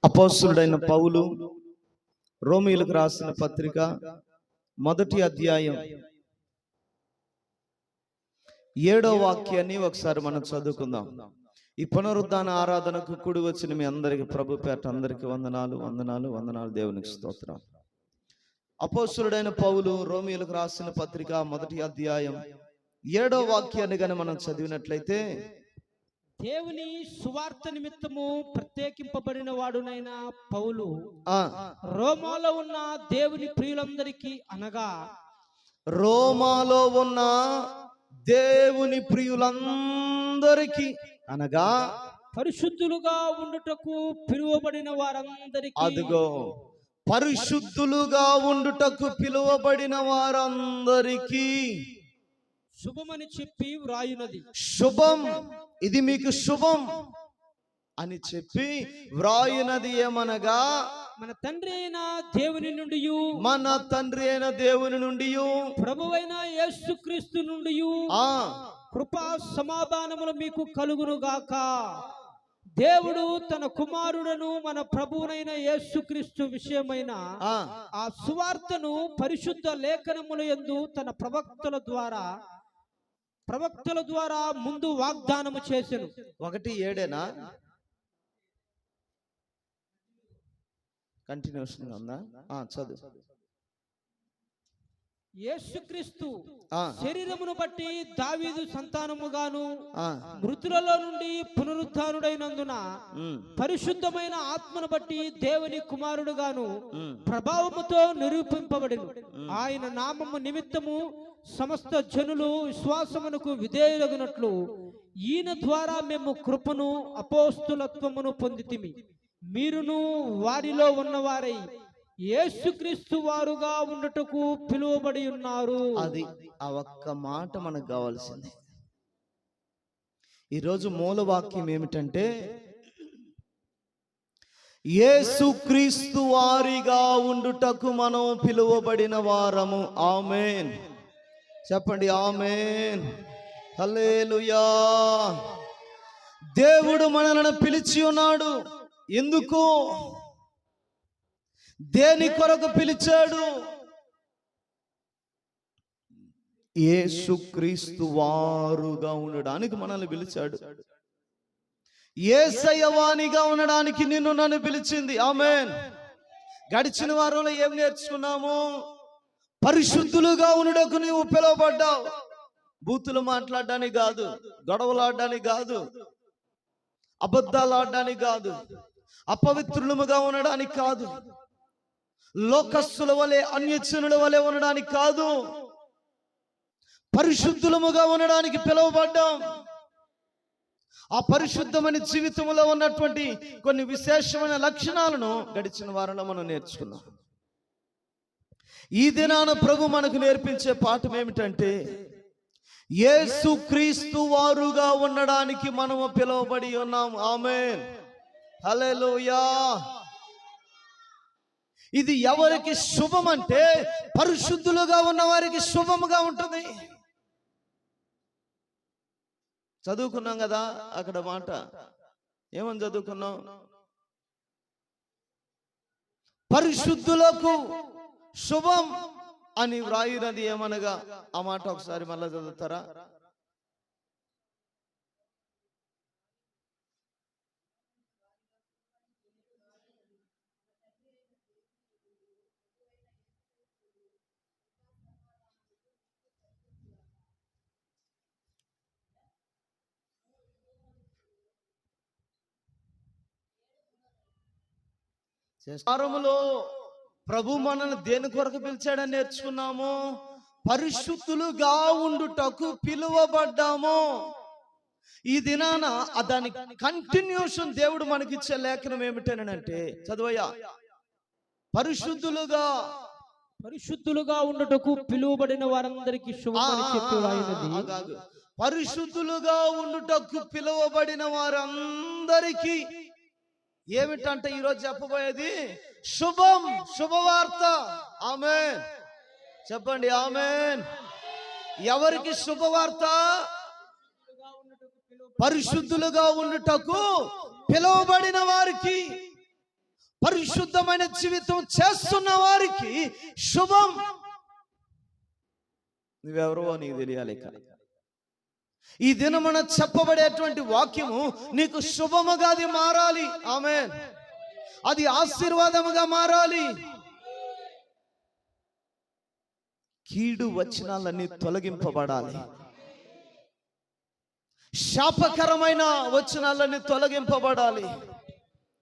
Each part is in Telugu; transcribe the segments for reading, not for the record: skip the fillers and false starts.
అపోస్తలుడైన పౌలు రోమీయులకు రాసిన పత్రిక 1వ అధ్యాయం 7వ వాక్యాన్ని ఒకసారి మనం చదువుకుందాం. ఈ పునరుద్ధాన ఆరాధనకు కూడి వచ్చిన మీ అందరికి ప్రభు పేట అందరికి వందనాలు దేవునికి స్తోత్రం. అపోస్తలుడైన పౌలు రోమీయులకు రాసిన పత్రిక 1వ అధ్యాయం 7వ వాక్యాన్ని గాని మనం చదివినట్లయితే, దేవుని సువార్త నిమిత్తము ప్రత్యేకింపబడిన వాడునైన పౌలు రోమాలో ఉన్న దేవుని ప్రియులందరికీ అనగా రోమాలో ఉన్న దేవుని ప్రియులందరికీ అనగా పరిశుద్ధులుగా ఉండుటకు పిలువబడిన వారందరికీ, అదిగో పరిశుద్ధులుగా ఉండుటకు పిలువబడిన వారందరికీ శుభమని చెప్పి వ్రాయునది. శుభం, ఇది మీకు శుభం అని చెప్పి వ్రాయునది ఏమనగా, మన తండ్రి అయిన దేవుని నుండి ప్రభువైన యేసుక్రీస్తు నుండి కృపా సమాధానములు మీకు కలుగును గాక. దేవుడు తన కుమారుడను మన ప్రభువునైన యేసుక్రీస్తు విషయమైన ఆ సువార్తను పరిశుద్ధ లేఖనముల యందు తన ప్రవక్తల ద్వారా ముందు వాగ్దానము చేసెను. 1:7 కంటిన్యూషన్ ఉందా? చదువు. యేసుక్రీస్తు శరీరమును బట్టి దావీదు సంతానముగాను మృతులలో నుండి పునరుద్ధానుడైనందున పరిశుద్ధమైన ఆత్మను బట్టి దేవుని కుమారుడుగాను ప్రభావముతో నిరూపింపబడిను. ఆయన నామము నిమిత్తము సమస్త జనులు విశ్వాసమునకు విధేయులగునట్లు ఈయన ద్వారా మేము కృపను అపోస్తులత్వమును పొందితిమి. మీరును వారిలో ఉన్నవారై యేసుక్రీస్తు వారుగా ఉండుటకు పిలువబడి ఉన్నారు. అది ఆ ఒక్క మాట మనకు కావాల్సింది. ఈరోజు మూల వాక్యం ఏమిటంటే, యేసుక్రీస్తు వారిగా ఉండుటకు మనం పిలువబడిన వారము. ఆమేన్ చెప్పండి. ఆమేన్ హల్లెలూయా. దేవుడు మనల్ని పిలిచి ఉన్నాడు. ఎందుకు, దేని కొరకు పిలిచాడు? యేసుక్రీస్తు వారుగా ఉండడానికి మనల్ని పిలిచాడు. యేసయ్య వానిగా ఉండడానికి నిన్ను నన్ను పిలిచింది. ఆమేన్. గడిచిన వారంలో ఏం నేర్చుకున్నాము? పరిశుద్ధులుగా ఉండడానికి నువ్వు పిలువబడ్డావు. బూతులు మాట్లాడడానికి కాదు, గొడవలు ఆడడానికి కాదు, అబద్ధాలు ఆడడానికి కాదు, అపవిత్రులముగా ఉండడానికి కాదు, లోకస్తుల వలె అన్యజనుల వలె ఉండడానికి కాదు, పరిశుద్ధులముగా ఉండడానికి పిలువబడ్డాం. ఆ పరిశుద్ధమైన జీవితంలో ఉన్నటువంటి కొన్ని విశేషమైన లక్షణాలను గడిచిన వారంలో మనం నేర్చుకున్నాం. ఈ దినాన ప్రభు మనకు నేర్పించే పాఠం ఏమిటంటే, యేసుక్రీస్తు వారుగా ఉండడానికి మనము పిలువబడి ఉన్నాం. ఆమేన్ హల్లెలూయా. ఇది ఎవరికి శుభం అంటే, పరిశుద్ధులుగా ఉన్న వారికి శుభముగా ఉంటుంది. చదువుకున్నాం కదా అక్కడ మాట, ఏమని చదువుకున్నాం? పరిశుద్ధులకు శుభం అని వ్రాయునది ఏమనగా, ఆ మాట ఒకసారి మళ్ళా చదువుతారా? వారములో ప్రభు మనల్ని దేని కొరకు పిలిచాడని నేర్చుకున్నాము. పరిశుద్ధులుగా ఉండుటకు పిలువబడ్డాము. ఈ దినాన దాని కంటిన్యూషన్ దేవుడు మనకిచ్చే లేఖనం ఏమిటనంటే, చదువయ్యా. పరిశుద్ధులుగా ఉండుటకు పిలువబడిన వారందరికీ శుభమని చెప్పి రాయినది. పరిశుద్ధులుగా ఉండుటకు పిలువబడిన వారందరికీ ఏమిటంటే ఈరోజు చెప్పబోయేది శుభం, శుభవార్త. ఆమేన్ చెప్పండి. ఆమేన్. ఎవరికి శుభవార్త? పరిశుద్ధులుగా ఉండుటకు పిలువబడిన వారికి, పరిశుద్ధమైన జీవితం చేస్తున్న వారికి శుభం. నువ్వెవరో నీకు తెలియాలి. ఈ దినమున చెప్పబడేటువంటి వాక్యము నీకు శుభముగా అది మారాలి. ఆమేన్. అది ఆశీర్వాదముగా మారాలి. కీడు వచనాలన్నీ తొలగింపబడాలి. శాపకరమైన వచనాలన్నీ తొలగింపబడాలి.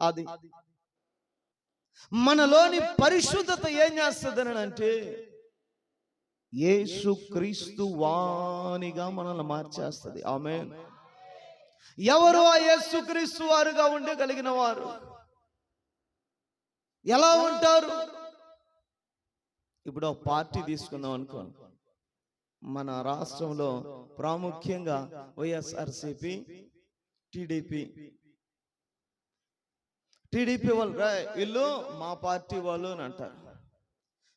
అది మనలోని పరిశుద్ధత ఏం చేస్తుందని అంటే, యేసు క్రీస్తు వానిగా మనల్ని మార్చేస్తుంది. ఆమేన్. ఎవరు ఆ యేసు క్రీస్తు వారుగా ఉండగలిగిన వారు? ఎలా ఉంటారు? ఇప్పుడు ఒక పార్టీ తీసుకుందాం అనుకో. మన రాష్ట్రంలో ప్రాముఖ్యంగా వైఎస్ఆర్సిపి, టీడీపీ వాళ్ళు వీళ్ళు మా పార్టీ వాళ్ళు అని అంటారు.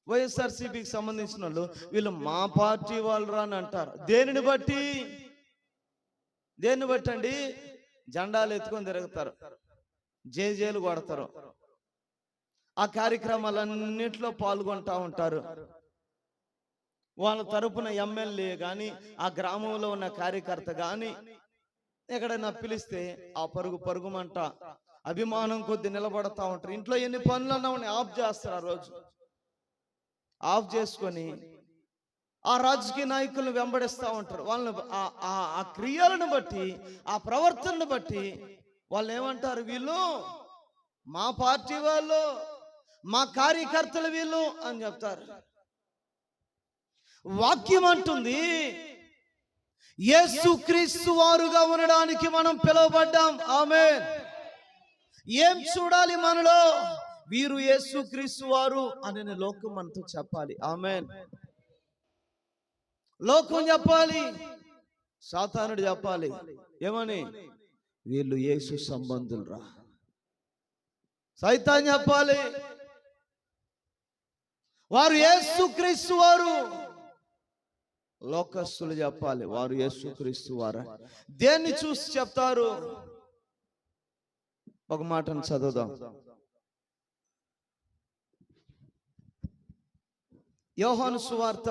వైఎస్ఆర్సీపీకి సంబంధించిన వాళ్ళు వీళ్ళు మా పార్టీ వాళ్ళు రా అని అంటారు. దేనిని బట్టి అండి? జెండాలు ఎత్తుకొని తిరుగుతారు, జేజేలు కొడతారు, ఆ కార్యక్రమాలన్నింటిలో పాల్గొంటా ఉంటారు. వాళ్ళ తరపున ఎమ్మెల్యే కానీ, ఆ గ్రామంలో ఉన్న కార్యకర్త కానీ ఎక్కడైనా పిలిస్తే ఆ పరుగుమంట అభిమానం కొద్ది నిలబడతా ఉంటారు. ఇంట్లో ఎన్ని పనులన్నా ఉన్నాయి, ఆఫ్ చేస్తారు. ఆ రోజు ఆఫ్ చేసుకొని ఆ రాజకీయ నాయకులను వెంబడిస్తూ ఉంటారు. వాళ్ళని ఆ క్రియలను బట్టి, ఆ ప్రవర్తనను బట్టి వాళ్ళు ఏమంటారు? వీళ్ళు మా పార్టీ వాళ్ళు, మా కార్యకర్తలు వీళ్ళు అని చెప్తారు. వాక్యం అంటుంది, యేసుక్రీస్తు వారుగా ఉండడానికి మనం పిలువబడ్డాం. ఆమేన్. ఏం చూడాలి మనలో? వీరు యేసుక్రీస్తు వారు అని లోకం మనతో చెప్పాలి. ఆమేన్. లోకం చెప్పాలి, సాతానుడు చెప్పాలి. ఏమని? వీళ్ళు యేసు సంబంధులు రా. సైతాన్ చెప్పాలి, వారు యేసుక్రీస్తు వారు. లోకస్తులు చెప్పాలి, వారు యేసుక్రీస్తు వారు. దేన్ని చూసి చెప్తారు? ఒక మాటను చదువుదాం. యోహాను సువార్త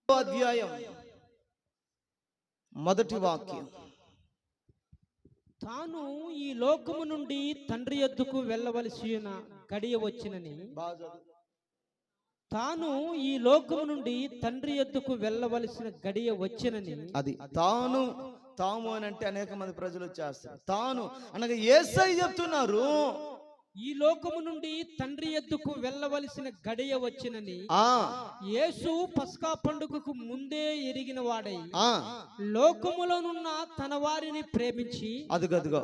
1వ అధ్యాయం 1వ వాక్యం. తాను ఈ లోకము నుండి తండ్రి యొద్దకు వెళ్ళవలసిన గడియ వచ్చినని, తాను ఈ లోకము నుండి తండ్రి యొద్దకు వెళ్ళవలసిన గడియ వచ్చినని. అది తాము అని అంటే అనేక మంది ప్రజలు వచ్చేస్తారు. తాను అనగా యేసయ్య చెప్తున్నారు, ఈ లోకము నుండి తండ్రి యొద్దకు వెళ్ళవలసిన గడియ వచ్చినని యేసు పస్కా పండుగకు ముందే ఎరిగిన వాడై లోకములోనున్న తన వారిని ప్రేమించి, అదిగో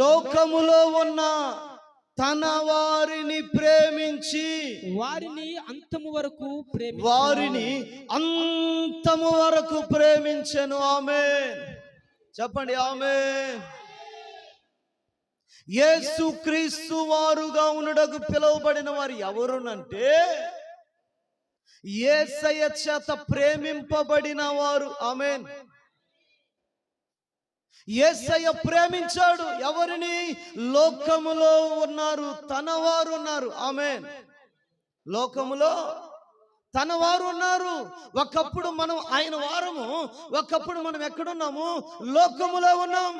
లోకములో ఉన్న తన వారిని ప్రేమించి వారిని అంతము వరకు ప్రేమించెను. ఆమేన్. చెప్పండి ఆమేన్. యేసుక్రీస్తు వారుగా ఉండడానికి పిలువబడిన వారు ఎవరునంటే, యేసయ్య చేత ప్రేమింపబడిన వారు. ఆమేన్. యేసయ్య ప్రేమించాడు ఎవరిని? లోకములో ఉన్నారు తన వారు ఉన్నారు. ఆమేన్. లోకములో తన వారు ఉన్నారు. ఒకప్పుడు మనం ఆయన వారము, ఒకప్పుడు మనం ఎక్కడున్నాము? లోకములో ఉన్నాం.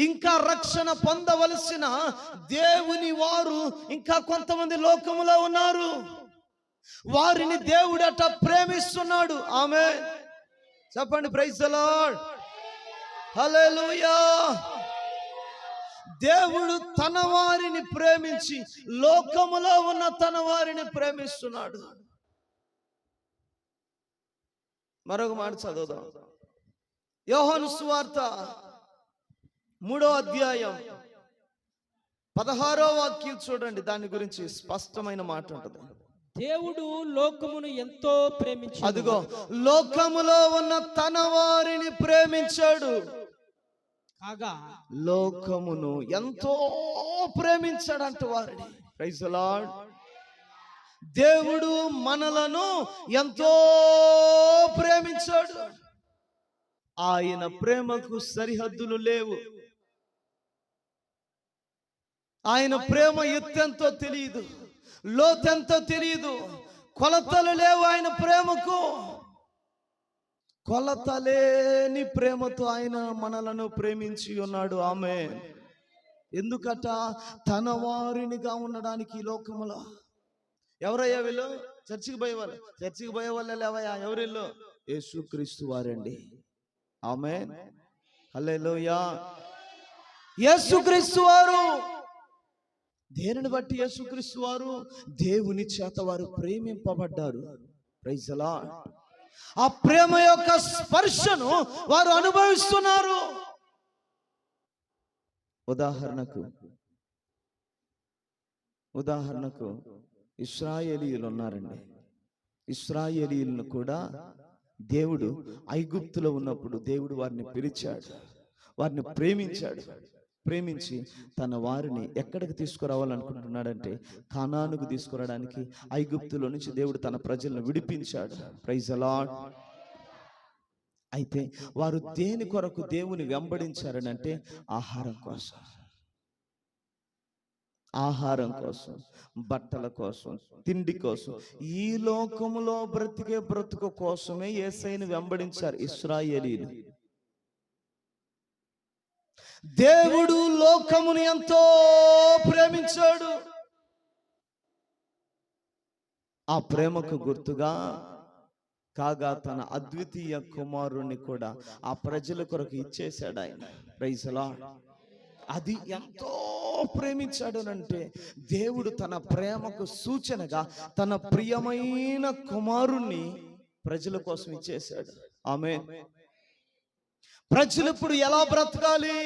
ఇంకా రక్షణ పొందవలసిన దేవుని వారు ఇంకా కొంతమంది లోకములో ఉన్నారు. వారిని దేవుడట ప్రేమిస్తున్నాడు. ఆమేన్. చెప్పండి ప్రైజ్ ది లార్డ్. హల్లెలూయా. దేవుడు తన వారిని ప్రేమించి లోకములో ఉన్న తన వారిని ప్రేమిస్తున్నాడు. మరొక మాట చదువుదాం. యోహాను సువార్త 3వ అధ్యాయం 16వ వాక్యం చూడండి. దాని గురించి స్పష్టమైన మాట ఉంటుంది. దేవుడు లోకమును ఎంతో ప్రేమించాడు. అదిగో లోకములో ఉన్న తన వారిని ప్రేమించాడు. కాగా లోకమును ఎంతో ప్రేమించాడంట వారిని. Praise the lord. దేవుడు మనలను ఎంతో ప్రేమించాడు. ఆయన ప్రేమకు సరిహద్దులు లేవు. ఆయన ప్రేమ ఎత్తెంతో తెలియదు, లోతెంతో తెలియదు, కొలతలు లేవు ఆయన ప్రేమకు. కొలతలేని ప్రేమతో ఆయన మనలను ప్రేమించి ఉన్నాడు. ఆమేన్. ఎందుకట? తన వారినిగా ఉండడానికి ఈ లోకములో. ఎవరయ్యా వీళ్ళు? చర్చికి పోయేవాళ్ళు. చర్చికి పోయే వాళ్ళే లేవయ్యా. ఎవరిల్లు? యేసుక్రీస్తు వారండి. ఆమేన్. హల్లెలూయా. యేసుక్రీస్తు వారు. దేనిని బట్టి యేసుక్రీస్తు వారు? దేవుని చేత వారు ప్రేమింపబడ్డారు. Praise the lord. ఆ ప్రేమ యొక్క స్పర్శను వారు అనుభవిస్తున్నారు. ఉదాహరణకు ఇశ్రాయేలీయులు ఉన్నారండి. ఇశ్రాయేలీయులను కూడా దేవుడు ఐగుప్తులో ఉన్నప్పుడు దేవుడు వారిని పిలిచాడు, వారిని ప్రేమించాడు. ప్రేమించి తన వారిని ఎక్కడికి తీసుకురావాలనుకుంటున్నాడంటే కానానుకు తీసుకురావడానికి ఐగుప్తులో నుంచి దేవుడు తన ప్రజలను విడిపించాడు. Praise the Lord. అయితే వారు దేని కొరకు దేవుని వెంబడించారనంటే ఆహారం కోసం, ఆహారం కోసం, బట్టల కోసం, తిండి కోసం, ఈ లోకములో బ్రతికే బ్రతుకు కోసమే యేసయ్యను వెంబడించారు ఇశ్రాయేలీయులు. దేవుడు లోకమును ఎంతో ప్రేమించాడు. ఆ ప్రేమకు గుర్తుగా కాగా తన అద్వితీయ కుమారుణ్ణి కూడా ఆ ప్రజల కొరకు ఇచ్చేశాడు ఆయన. Praise the lord. అది ఎంతో ప్రేమించాడు అంటే దేవుడు తన ప్రేమకు సూచనగా తన ప్రియమైన కుమారుణ్ణి ప్రజల కోసం ఇచ్చేశాడు. ఆమేన్. ప్రజలు ఇప్పుడు ఎలా బ్రతకాలి?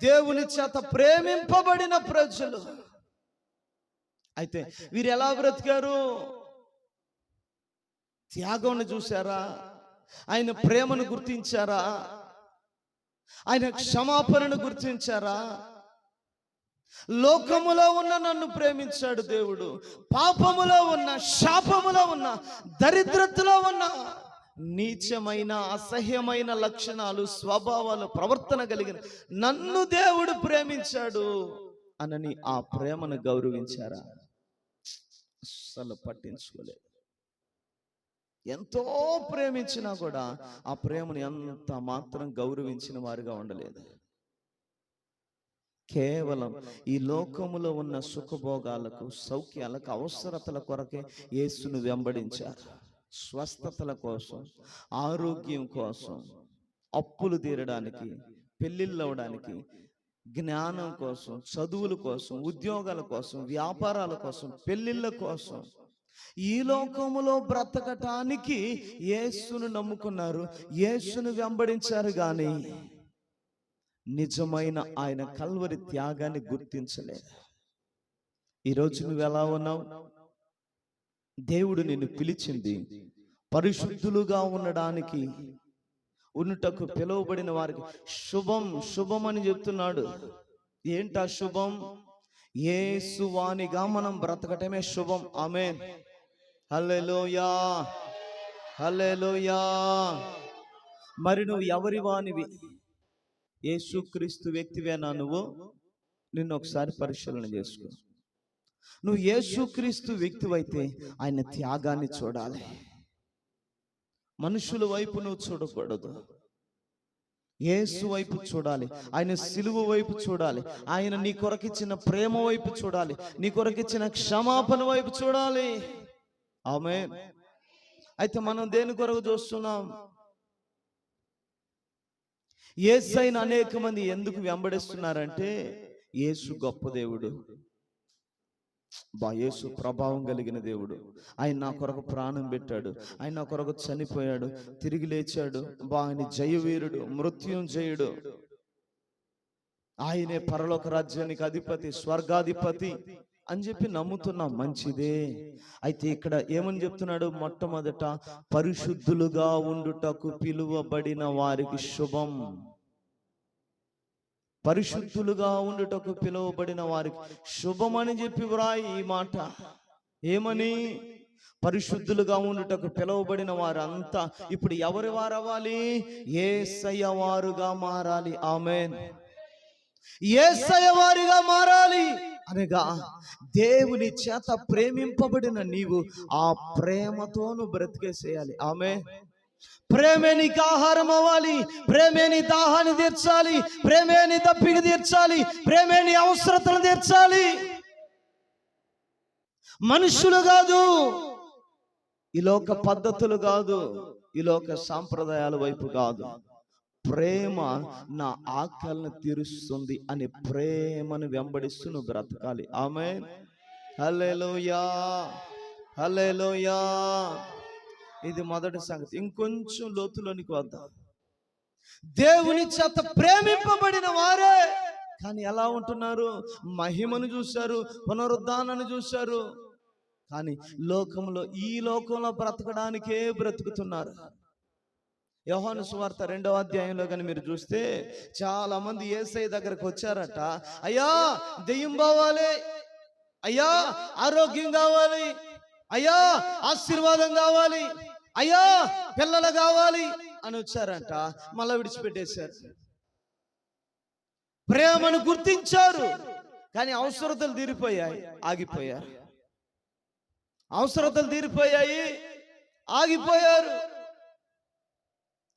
దేవుని చేత ప్రేమింపబడిన ప్రజలు. అయితే వీరు ఎలా బ్రతికారు? త్యాగంను చూశారా? ఆయన ప్రేమను గుర్తించారా? ఆయన క్షమాపణను గుర్తించారా? లోకములో ఉన్న నన్ను ప్రేమించాడు దేవుడు. పాపములో ఉన్న, శాపములో ఉన్న, దరిద్రతలో ఉన్న, నీచమైన అసహ్యమైన లక్షణాలు, స్వభావాలు, ప్రవర్తన కలిగిన నన్ను దేవుడు ప్రేమించాడు అనని ఆ ప్రేమను గౌరవించారా? అస్సలు పట్టించుకోలేదు. ఎంతో ప్రేమించినా కూడా ఆ ప్రేమను ఎంత మాత్రం గౌరవించిన వారుగా ఉండలేదు. కేవలం ఈ లోకములో ఉన్న సుఖభోగాలకు, సౌఖ్యాలకు, అవసరతల కొరకే యేసును వెంబడించారు. స్వస్థతల కోసం, ఆరోగ్యం కోసం, అప్పులు తీరడానికి, పెళ్లిళ్ళు అవడానికి, జ్ఞానం కోసం, చదువుల కోసం, ఉద్యోగాల కోసం, వ్యాపారాల కోసం, పెళ్లిళ్ళ కోసం, ఈ లోకములో బ్రతకటానికి యేసును నమ్ముకున్నారు, యేసును వెంబడించారు. గాని నిజమైన ఆయన కల్వరి త్యాగాన్ని గుర్తించలేదు. ఈరోజు నువ్వు ఎలా ఉన్నావు? దేవుడు నిన్ను పిలిచింది పరిశుద్ధులుగా ఉండడానికి, ఉన్నటకు పిలువబడిన వారికి శుభం శుభం అని చెప్తున్నాడు. ఏంటా శుభం? యేసు వానిగా మనం బ్రతకటమే శుభం. ఆమేన్. హల్లెలూయా, హల్లెలూయా. మరి నువ్వు ఎవరి వానివి? యేసుక్రీస్తు వ్యక్తివేనా నువ్వు? నిన్ను ఒకసారి పరిశీలన చేసుకో. నువ్వు యేసుక్రీస్తు వ్యక్తివైతే ఆయన త్యాగాన్ని చూడాలి. మనుషుల వైపు నువ్వు చూడకూడదు, యేసు వైపు చూడాలి. ఆయన సిలువ వైపు చూడాలి. ఆయన నీ కొరకిచ్చిన ప్రేమ వైపు చూడాలి. నీ కొరకిచ్చిన క్షమాపణ వైపు చూడాలి. ఆమేన్. అయితే మనం దేని కొరకు చూస్తున్నాం? యేసయ్యను అనేక మంది ఎందుకు వెంబడిస్తున్నారంటే యేసు గొప్ప దేవుడు, యేసు ప్రభావం కలిగిన దేవుడు, ఆయన నా కొరకు ప్రాణం పెట్టాడు, ఆయన నా కొరకు చనిపోయాడు, తిరిగి లేచాడు, ఆయన జయవీరుడు, మృత్యుంజయుడు, ఆయనే పరలోక రాజ్యానికి అధిపతి, స్వర్గాధిపతి అని చెప్పి నమ్ముతున్నాం. మంచిదే. అయితే ఇక్కడ ఏమని చెప్తున్నాడు? మొట్టమొదట పరిశుద్ధులుగా ఉండుటకు పిలువబడిన వారికి శుభం. పరిశుద్ధులుగా ఉండుటకు పిలువబడిన వారికి శుభమని చెప్పి వ్రాయి ఈ మాట. ఏమని? పరిశుద్ధులుగా ఉండుటకు పిలువబడిన వారంతా ఇప్పుడు ఎవరి వారు అవ్వాలి? యేసయ్య వారుగా మారాలి. ఆమేన్. యేసయ్య వారిగా మారాలి అనగా దేవుని చేత ప్రేమింపబడిన నీవు ఆ ప్రేమతోను బ్రతికేసేయాలి. ఆమేన్. ప్రేమే నీకు ఆహారం అవ్వాలి, ప్రేమే నీ దాహాన్ని తీర్చాలి, ప్రేమే నీ దప్పిక తీర్చాలి, ప్రేమే నీ అవసరతలు తీర్చాలి. మనుషులు కాదు, ఈ లోక పద్ధతులు కాదు, ఈ లోక సాంప్రదాయాల వైపు కాదు. ప్రేమ నా ఆకలిని తీరుస్తుంది అని ప్రేమను వెంబడిస్తూ నువ్వు బ్రతకాలి. ఆమేన్. హల్లెలూయా, హల్లెలూయా. ఇది మొదటి సంగతి. ఇంకొంచెం లోతులోనికి వద్దాం. దేవుని చేత ప్రేమింపబడిన వారే కానీ ఎలా ఉంటున్నారు? మహిమను చూశారు, పునరుద్ధానాన్ని చూశారు, కానీ లోకంలో ఈ లోకంలో బ్రతకడానికే బ్రతుకుతున్నారు. యోహాను సువార్త 2వ అధ్యాయంలో కానీ మీరు చూస్తే చాలా మంది యేసయ్య దగ్గరకు వచ్చారట. అయ్యా దెయ్యం పోవాలి, అయ్యా ఆరోగ్యం కావాలి, అయ్యా ఆశీర్వాదం కావాలి, అయ్యా పిల్లలు కావాలి అని వచ్చారంట. మళ్ళా విడిచిపెట్టేశారు. ప్రేమను గుర్తించారు కానీ అవసరతలు తీరిపోయాయి, ఆగిపోయారు. అవసరతలు తీరిపోయాయి, ఆగిపోయారు.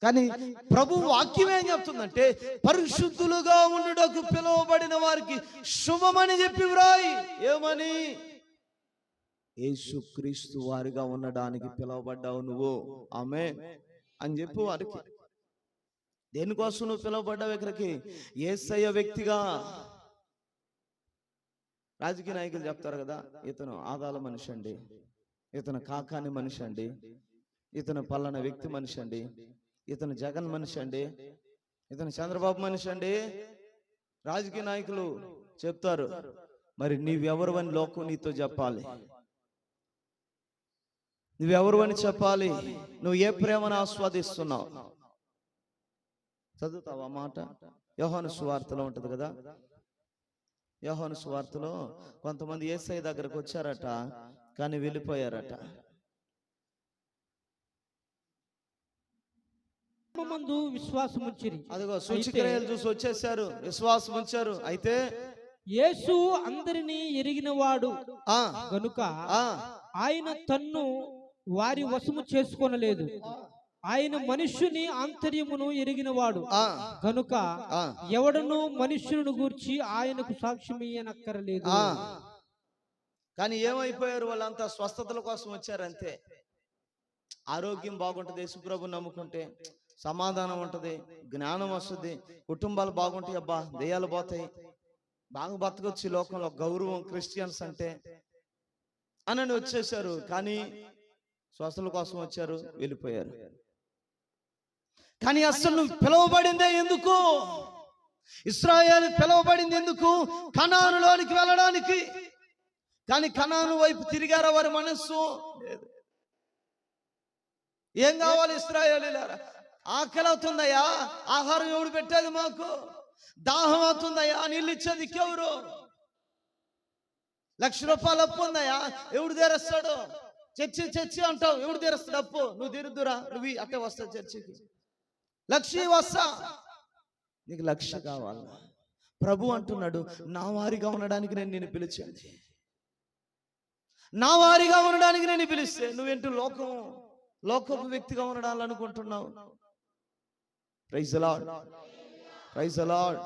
కానీ ప్రభు వాక్యం ఏం చెప్తుందంటే పరిశుద్ధులుగా ఉండుటకు పిలువబడిన వారికి శుభమని చెప్పి వ్రాయి. ఏమని? యేసుక్రీస్తు వారిగా ఉండడానికి పిలువబడ్డావు నువ్వు. ఆమేన్ అని చెప్పు వారికి. దేనికోసం నువ్వు పిలువబడ్డావు ఇక్కడికి? యేసయ్య వ్యక్తిగా. రాజకీయ నాయకులు చెప్తారు కదా, ఇతను ఆదాల మనిషి అండి, ఇతను కాకాని మనిషి అండి, ఇతను పలానా వ్యక్తి మనిషి అండి, ఇతను జగన్ మనిషి అండి, ఇతను చంద్రబాబు మనిషి అండి. రాజకీయ నాయకులు చెప్తారు. మరి నీవెవరు అని లోకం నీతో చెప్పాలి. నువ్వెవరు అని చెప్పాలి. నువ్వు ఏ ప్రేమను ఆస్వాదిస్తున్నావు? చదువుతావా మాట? యోహాను సువార్తలో ఉంటది కదా. యోహాను సువార్తలో కొంతమంది యేసయ్య దగ్గరకు వచ్చారట, కానీ వెళ్ళిపోయారట. మందు విశ్వాసం ఉంచిరి. అదిగో సూచక్రియలు చూసి వచ్చేసారు, విశ్వాసం ఉంచారు. అయితే యేసు అందరినీ ఎరిగినవాడు గనుక ఆయన తన్ను వారి వశము చేసుకొనలేదు. ఆయన మనుష్యుని ఆంతర్యమును ఎరిగినవాడు కనుక ఎవడను మనుష్యుని గూర్చి ఆయనకు సాక్ష్యమియ్యనక్కరలేదు. కానీ ఏమైపోయారు? వాళ్ళంతా స్వస్థతల కోసం వచ్చారు అంతే. ఆరోగ్యం బాగుంటది, యేసుప్రభుని నమ్ముకుంటే సమాధానం ఉంటది, జ్ఞానం వస్తుంది, కుటుంబాలు బాగుంటాయి, అబ్బా దెయ్యాలు పోతాయి, బాగా బతకొచ్చు ఈ లోకంలో, గౌరవం క్రిస్టియన్స్ అంటే అని వచ్చేసారు. కానీ స్వస్థల కోసం వచ్చారు, వెళ్ళిపోయారు. కానీ అసలు నువ్వు పిలువబడిందే ఎందుకు? ఇశ్రాయేలు పిలువబడింది ఎందుకు? కనానులోనికి వెళ్ళడానికి. కానీ కనాను వైపు తిరిగారా వారి మనస్సు? లేదు. ఏం కావాలి ఇశ్రాయేలీయులారా? ఆకలి అవుతుందయ్యా, ఆహారం ఎవడు పెట్టేది మాకు? దాహం అవుతుందయ్యా, నీళ్ళు ఇచ్చేది ఎవరు? 1,00,000 రూపాయలు అప్పు ఉందయ్యా, ఎవడు తీరుస్తాడు? చర్చి అంటావు, ఎవడు తీరుస్తాడు అప్పు? నువ్వు తీరుద్దురా, నువ్వు అట్టే వస్తావు చర్చికి. 1,00,000 వస్తా, నీకు 1,00,000 కావాలి. ప్రభు అంటున్నాడు, నా వారిగా ఉండడానికి నేను నిన్ను పిలిచాను. నా వారిగా ఉండడానికి నేను పిలిస్తే నువ్వేంటో లోకపు వ్యక్తిగా ఉండడాలనుకుంటున్నావు. Praise the lord, praise the Lord.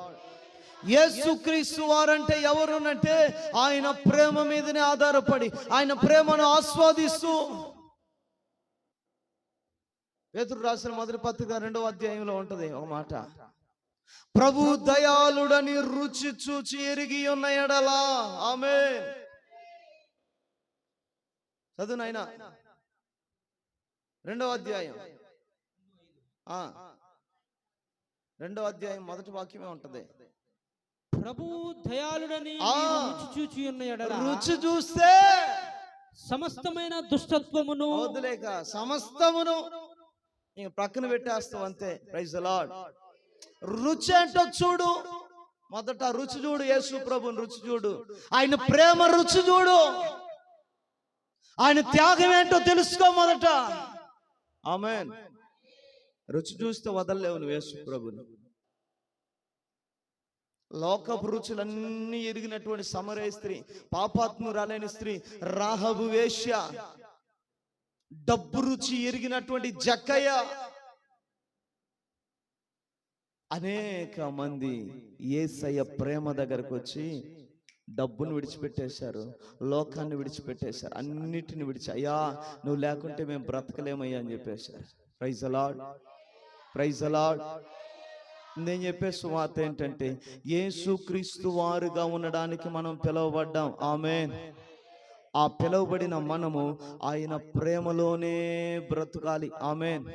యేసుక్రీస్తు వారంటే ఎవరునంటే ఆయన ప్రేమ మీదనే ఆధారపడి ఆయన ప్రేమను ఆస్వాదిస్తూ. పేతురు రాసిన మొదటి పత్రిక 2వ అధ్యాయంలో ఉంటది ఒక మాట, ప్రభు దయాళుడని రుచి చూచి ఎరిగి ఉన్న ఎడలా. ఆమేన్. చదువు నాయనా 2వ అధ్యాయం 2వ అధ్యాయం మొదటి వాక్యమే ఉంటది. ప్రభు దయాళుడని రుచి చూచి ఉన్న ఎడల, రుచి చూస్తే సమస్తమైన దుష్టత్వమును వదిలేక సమస్తమును ఇంక ప్రక్కన పెట్టేస్తావు అంతే. Praise the lord. రుచి ఏంటో చూడు. మొదట రుచి చూడు, యేసు ప్రభుని రుచి చూడు, ఆయన ప్రేమ రుచి చూడు, ఆయన త్యాగం ఏంటో తెలుసుకో మొదట. ఆమేన్. రుచి చూస్తే వదలలేవు నువ్వు యేసు ప్రభుని. లోకపు రుచులన్నీ ఎరిగినటువంటి సమరయ స్త్రీ, పాపాత్మురాలైన స్త్రీ, రాహబు వేశ్య, డబ్బు రుచి ఎరిగినటువంటి జక్కయ్య, అనేక మంది యేసయ్య ప్రేమ దగ్గరకు వచ్చి డబ్బును విడిచిపెట్టేశారు, లోకాన్ని విడిచిపెట్టేశారు, అన్నిటిని విడిచి, అయ్యా నువ్వు లేకుంటే మేము బ్రతకలేమయ్యా అని చెప్పేశారు. Praise the lord, praise the lord. నేను చెప్పే సువార్త ఏంటంటే యేసుక్రీస్తు వారుగా ఉండడానికి మనం పిలువబడ్డాం. ఆమేన్. ఆ పిలువబడిన మనము ఆయన ప్రేమలోనే బ్రతకాలి. ఆమేన్.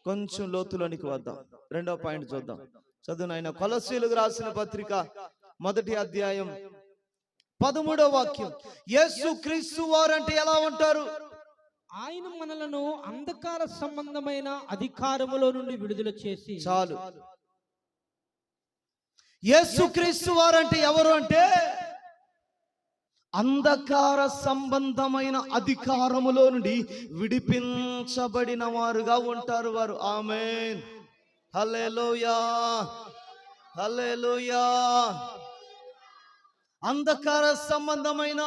కొంచెం లోతులోనికి వద్దాం. 2వ పాయింట్ చూద్దాం. చదువు ఆయన కొలస్సీయులకు రాసిన పత్రిక 1వ అధ్యాయం 13వ వాక్యం. యేసుక్రీస్తు వారంటే ఎలా ఉంటారు? ఆయన మనలను అంధకార సంబంధమైన అధికారములో నుండి విడుదల చేసి. చాలు. యేసుక్రీస్తు వారంటే ఎవరు అంటే అంధకార సంబంధమైన అధికారములో నుండి విడిపించబడిన వారుగా ఉంటారు వారు. ఆమేన్. హల్లెలూయా, హల్లెలూయా. అంధకార సంబంధమైన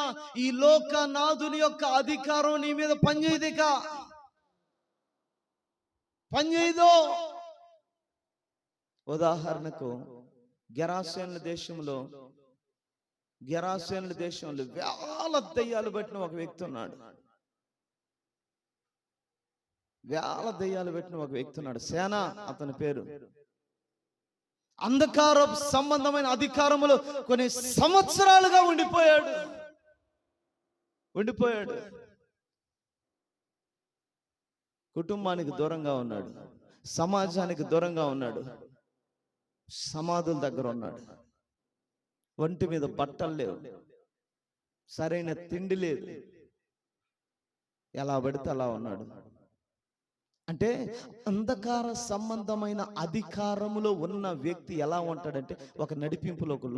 ఈ లోకనాథుని యొక్క అధికారం నీ మీద పనిచేయదుగా, పనిచేయదు. ఉదాహరణకు గెరాసేనుల దేశంలో వేల దయ్యాలు పెట్టిన ఒక వ్యక్తి ఉన్నాడు. వేల దయ్యాలు పెట్టిన ఒక వ్యక్తి ఉన్నాడు. సేన అతని పేరు. అంధకార సంబంధమైన అధికారములో కొన్ని సంవత్సరాలుగా ఉండిపోయాడు. కుటుంబానికి దూరంగా ఉన్నాడు, సమాజానికి దూరంగా ఉన్నాడు, సమాధుల దగ్గర ఉన్నాడు, ఒంటి మీద బట్టలు లేవు, సరైన తిండి లేదు, ఎలా పడితే అలా ఉన్నాడు. అంటే అంధకార సంబంధమైన అధికారములో ఉన్న వ్యక్తి ఎలా ఉంటాడంటే ఒక నడిపింపుకు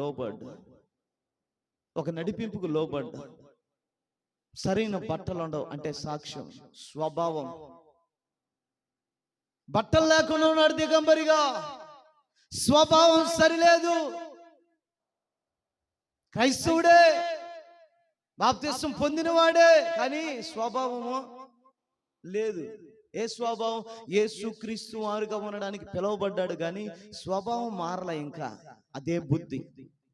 లోబడ్డా, సరైన బట్టలు ఉండవు అంటే సాక్ష్యం, స్వభావం. బట్టలు లేకుండా ఉన్నాడు దిగంబరిగా, స్వభావం సరిలేదు. క్రైస్తవుడే, బాప్తిస్మం పొందినవాడే, కానీ స్వభావము లేదు. ఏ స్వభావం? యేసుక్రీస్తు వారుగా ఉండడానికి పిలువబడ్డాడు కానీ స్వభావం మారల. ఇంకా అదే బుద్ధి,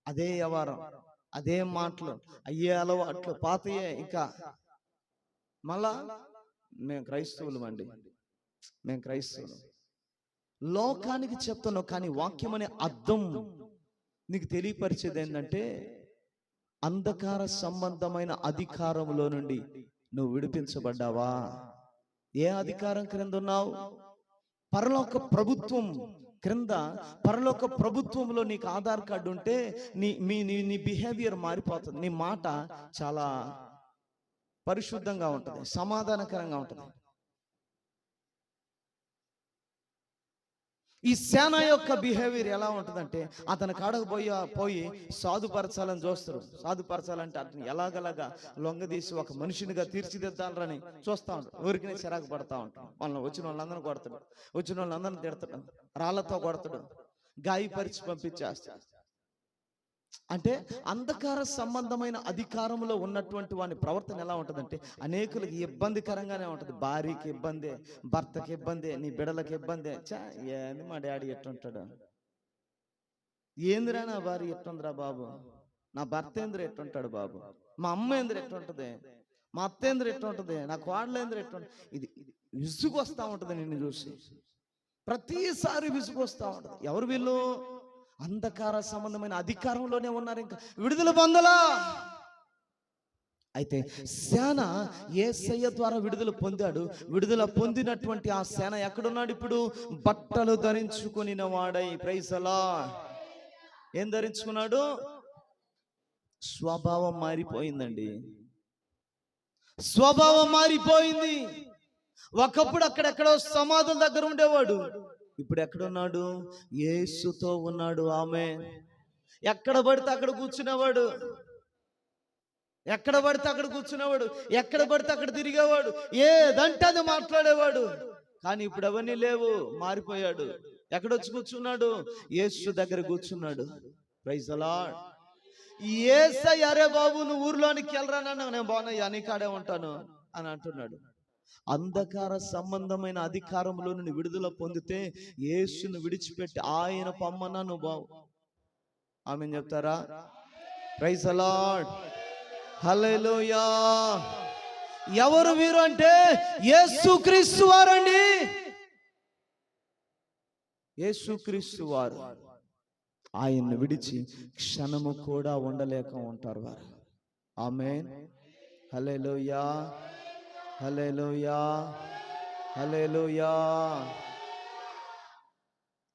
అదే వ్యవహారం, అదే మాటలు, అయ్యే అలవాట్లు పాతయే. ఇంకా మళ్ళా మేము క్రైస్తవులు అండి, మేము క్రైస్తవులు. లోకానికి చెప్తున్నావు కానీ వాక్యం అనే అర్థం నీకు తెలియపరిచేది ఏంటంటే అంధకార సంబంధమైన అధికారంలో నుండి నువ్వు విడిపించబడ్డావా? ఏ అధికారం క్రింద ఉన్నావు? పరలోక ప్రభుత్వం క్రింద. పరలోక ప్రభుత్వంలో నీకు ఆధార్ కార్డు ఉంటే నీ బిహేవియర్ మారిపోతుంది. నీ మాట చాలా పరిశుద్ధంగా ఉంటుంది, సమాధానకరంగా ఉంటుంది. ఈ సేన యొక్క బిహేవియర్ ఎలా ఉంటుందంటే అతని కాడకు పోయి సాధుపరచాలని చూస్తారు. సాధుపరచాలంటే అతను ఎలాగలాగా లొంగదీసి ఒక మనిషినిగా తీర్చిదిద్దాలని చూస్తూ ఉంటాడు. ఊరికి చిరాకు పడతా ఉంటాడు. వాళ్ళని వచ్చిన వాళ్ళందరినీ కొడతాడు, వచ్చిన వాళ్ళందరినీ తిడతాడు, రాళ్లతో కొడతాడు, గాయపరిచి పంపించేస్తాడు. అంటే అంధకార సంబంధమైన అధికారంలో ఉన్నటువంటి వాని ప్రవర్తన ఎలా ఉంటుందంటే అనేకులకి ఇబ్బందికరంగానే ఉంటుంది. భార్యకి ఇబ్బందే, భర్తకి ఇబ్బందే, నీ బిడలకి ఇబ్బందే. ఏంది మా డాడీ ఎట్టుంటాడు, ఏందిరా నా భార్య ఎట్టుందిరా బాబు, నా భర్త ఏంద్ర ఎట్టుంటాడు బాబు, మా అమ్మ ఏంద్ర ఎట్టుంటది, మా అత్త ఏంద్ర ఎట్టుంటది, నా కోడలు ఏంద్ర ఎట్టుంటది. ఇది విసుగు వస్తూ ఉంటుంది నిన్ను చూసి, ప్రతిసారి విసుగు వస్తూ ఉంటుంది. ఎవరు వీళ్ళు? అంధకార సంబంధమైన అధికారంలోనే ఉన్నారు, ఇంకా విడుదల పొందలా. అయితే సేన యేసయ్య ద్వారా విడుదల పొందాడు. విడుదల పొందినటువంటి ఆ సేన ఎక్కడున్నాడు ఇప్పుడు? బట్టలు ధరించుకుని వాడై. Praise the lord. ఏం ధరించుకున్నాడు? స్వభావం మారిపోయిందండి, స్వభావం మారిపోయింది. ఒకప్పుడు అక్కడెక్కడో సమాధుల దగ్గర ఉండేవాడు, ఇప్పుడు ఎక్కడున్నాడు? యేసుతో ఉన్నాడు. ఆమేన్. ఎక్కడ పడితే అక్కడ కూర్చునేవాడు, ఎక్కడ పడితే అక్కడ కూర్చునేవాడు, ఎక్కడ పడితే అక్కడ తిరిగేవాడు, ఏదంటే అది మాట్లాడేవాడు. కానీ ఇప్పుడు అవన్నీ లేవు, మారిపోయాడు. ఎక్కడొచ్చి కూర్చున్నాడు? యేసు దగ్గర కూర్చున్నాడు. Praise the lord. యేసయ్య, అరే బాబు నువ్వు ఊర్లోనికి వెళ్ళరా నాన్న, నేను బాగున్నాయ్యా నీ కాడే ఉంటాను అని అంటున్నాడు. అంధకార సంబంధమైన అధికారంలో నుండి విడుదల పొందితే యేసును విడిచిపెట్టి ఆయన పమ్మన్నా నువ్వు బావు. ఆమేన్ చెప్తారా? Praise the Lord. హల్లెలూయా. ఎవరు వీరు అంటే యేసుక్రీస్తు వారండి. యేసుక్రీస్తు వారు. ఆయన్ని విడిచి క్షణము కూడా ఉండలేక ఉంటారు వారు. ఆమేన్. హల్లెలూయా, హల్లెలూయా, హల్లెలూయా.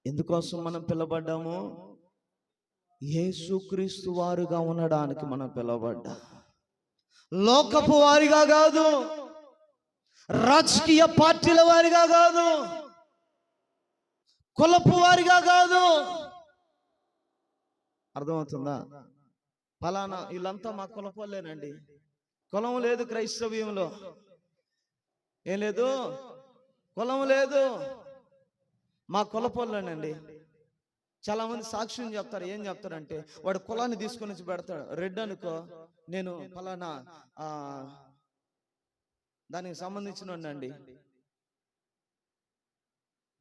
ఎందుకోసం మనం పిలవబడ్డాము? యేసుక్రీస్తు వారుగా ఉండడానికి మనం పిలవబడ్డా. లోకపు వారిగా కాదు, రాజకీయ పార్టీల వారిగా కాదు, కులపు వారిగా కాదు. అర్థమవుతుందా? ఫలానా వీళ్ళంతా మా కులపోలేనండి. కులం లేదు క్రైస్తవ్యంలో, ఏం లేదు, కులం లేదు, మా కులపోలేనండి. చాలా మంది సాక్ష్యం చెప్తారు. ఏం చెప్తారంటే వాడు కులాన్ని తీసుకొని వచ్చి పెడతాడు. రెడ్ అనుకో, నేను ఫలానా దానికి సంబంధించిన అండి.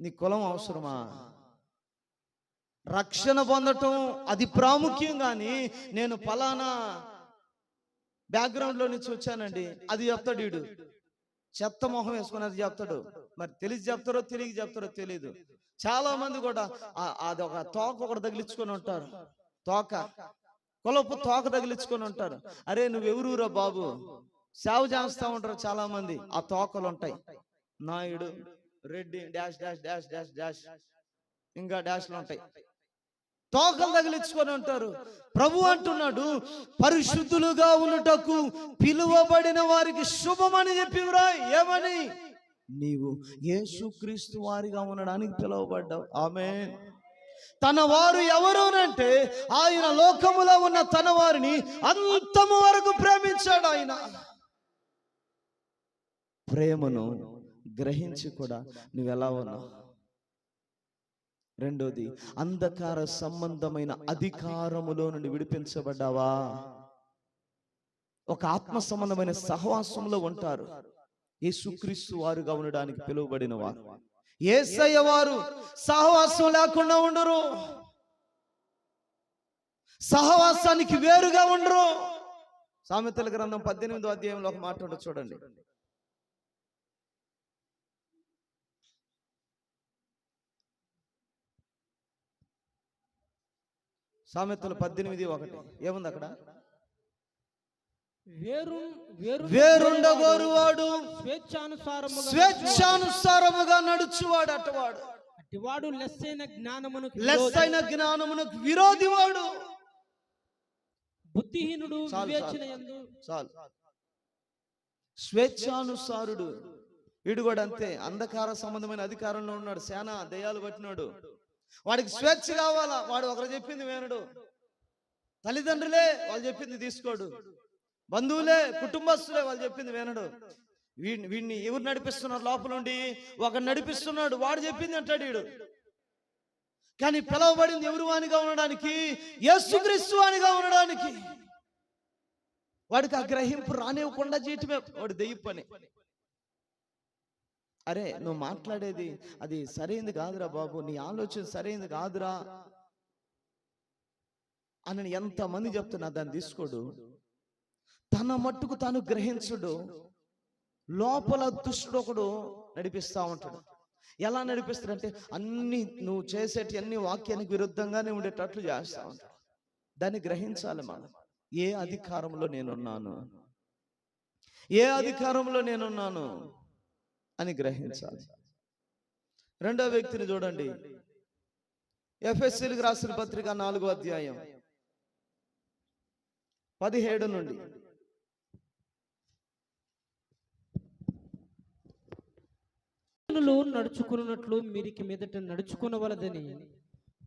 నీ కులం అవసరమా? రక్షణ పొందటం అది ప్రాముఖ్యం, కానీ నేను ఫలానా బ్యాక్గ్రౌండ్ లో నుంచి వచ్చానండి అది చెప్తాడు. వీడు చెత్త మొహం వేసుకుని అది చెప్తాడు. మరి తెలిసి చెప్తారో తెలియక చెప్తారో తెలీదు. చాలా మంది కూడా అది ఒక తోక ఒకటి తగిలించుకొని ఉంటారు. తోక, కులపు తోక తగిలించుకొని ఉంటారు. అరే నువ్వెవరురా బాబు, సేవ చేస్తా ఉంటారు చాలా మంది. ఆ తోకలు ఉంటాయి. Naidu, Reddy, dash dash dash dash dash, ఇంకా డాష్లు ఉంటాయి. తోకలు తగిలించుకొని ఉంటారు. ప్రభు అంటున్నాడు, పరిశుద్ధులుగా ఉన్నటకు పిలువబడిన వారికి శుభమని చెప్పివరా. ఏమని? నీవు యేసుక్రీస్తు వారిగా ఉండడానికి పిలువబడ్డావు. ఆమేన్. తన వారు ఎవరునంటే ఆయన లోకములో ఉన్న తన వారిని అంతము వరకు ప్రేమించాడు. ఆయన ప్రేమను గ్రహించి కూడా నువ్వెలా ఉన్నావు? రెండోది, అంధకార సంబంధమైన అధికారములో నుండి విడిపించబడ్డావా? ఒక ఆత్మ సంబంధమైన సహవాసంలో ఉంటారు. యేసుక్రీస్తు వారుగా ఉండడానికి పిలువబడిన వారు. యేసయ్య వారు సహవాసం లేకుండా ఉండరు, సహవాసానికి వేరుగా ఉండరు. సామెతల గ్రంథం 18వ అధ్యాయంలో ఒక మాట ఉంటుంది చూడండి. సామెతలు 18:1 ఏముంది అక్కడ? వేరుండగోరువాడు స్వేచ్ఛానుసారముగా నడుచువాడు అటవాడు. అటివాడు లెస్సైన జ్ఞానమునకు విరోధివాడు. బుద్ధిహీనుడు వివేచనయందు. చాలు. స్వేచ్ఛానుసారుడు వీడు కూడా అంతే. అంధకార సంబంధమైన అధికారంలో ఉన్నాడు. సేన దయ్యాలు పట్టినాడు. వాడికి స్వేచ్ఛ కావాలా? వాడు ఒకరు చెప్పింది వినడు. తల్లిదండ్రులే వాళ్ళు చెప్పింది తీసుకోడు. బంధువులే, కుటుంబస్తులే వాళ్ళు చెప్పింది వినడు. వీడిని ఎవరు నడిపిస్తున్నారు? లోపల నుండి ఒక నడిపిస్తున్నాడు. వాడు చెప్పింది అంటాడు వీడు. కానీ పిలవబడింది ఎవరు వానిగా ఉండడానికి? యేసుక్రీస్తు వానిగా ఉండడానికి. వాడికి ఆ గ్రహింపు రానివ్వకుండా చేయటమే వాడు దెయ్య పని. అరే నువ్వు మాట్లాడేది అది సరైంది కాదురా బాబు, నీ ఆలోచన సరైంది కాదురా అని ఎంతమంది చెప్తున్నా దాన్ని తీసుకోడు. తన మట్టుకు తాను గ్రహించుడు. లోపల దుష్టుడు ఒకడు నడిపిస్తా ఉంటాడు. ఎలా నడిపిస్తాడంటే అన్ని నువ్వు చేసేటి అన్ని వాక్యానికి విరుద్ధంగానే ఉండేటట్లు చేస్తా ఉంటాడు. దాన్ని గ్రహించాలి మనం. ఏ అధికారంలో నేనున్నాను, ఏ అధికారంలో నేనున్నాను అని గ్రహించాలి. రెండో వ్యక్తిని చూడండి. ఎఫెసీయులకు రాసిన పత్రిక 4వ అధ్యాయం 17 నుండి. నడుచుకున్నట్లు మీరికి మీదట నడుచుకునవలదని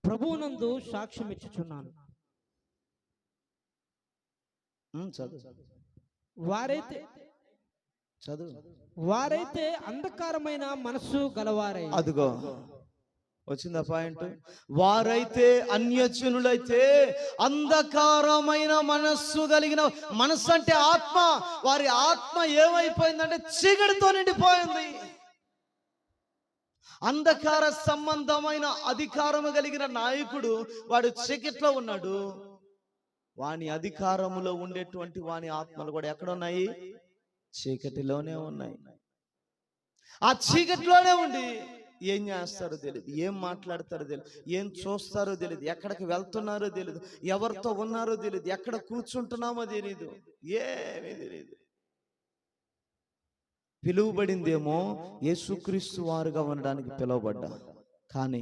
ప్రభువునందు సాక్ష్యం ఇచ్చుచున్నాను. చదువు వారైతే చదువు. వారైతే అంధకారమైన మనస్సు గలవారై. అదిగో వచ్చిందా పాయింట్. వారైతే అన్యజనులైతే అంధకారమైన మనస్సు కలిగిన, మనస్సు అంటే ఆత్మ, వారి ఆత్మ ఏమైపోయిందంటే చీకటితో నిండిపోయింది. అంధకార సంబంధమైన అధికారము కలిగిన నాయకుడు వాడు చీకట్లో ఉన్నాడు. వాని అధికారములో ఉండేటువంటి వాని ఆత్మలు కూడా ఎక్కడ ఉన్నాయి? చీకటిలోనే ఉన్నాయి. ఆ చీకటిలోనే ఉండి ఏం చేస్తారో తెలియదు, ఏం మాట్లాడతారో తెలియదు, ఏం చూస్తారో తెలియదు, ఎక్కడికి వెళ్తున్నారో తెలియదు, ఎవరితో ఉన్నారో తెలియదు, ఎక్కడ కూర్చుంటున్నామో తెలియదు, ఏమీ తెలియదు. పిలువబడిందేమో యేసుక్రీస్తు వారుగా ఉండడానికి పిలువబడ్డా, కానీ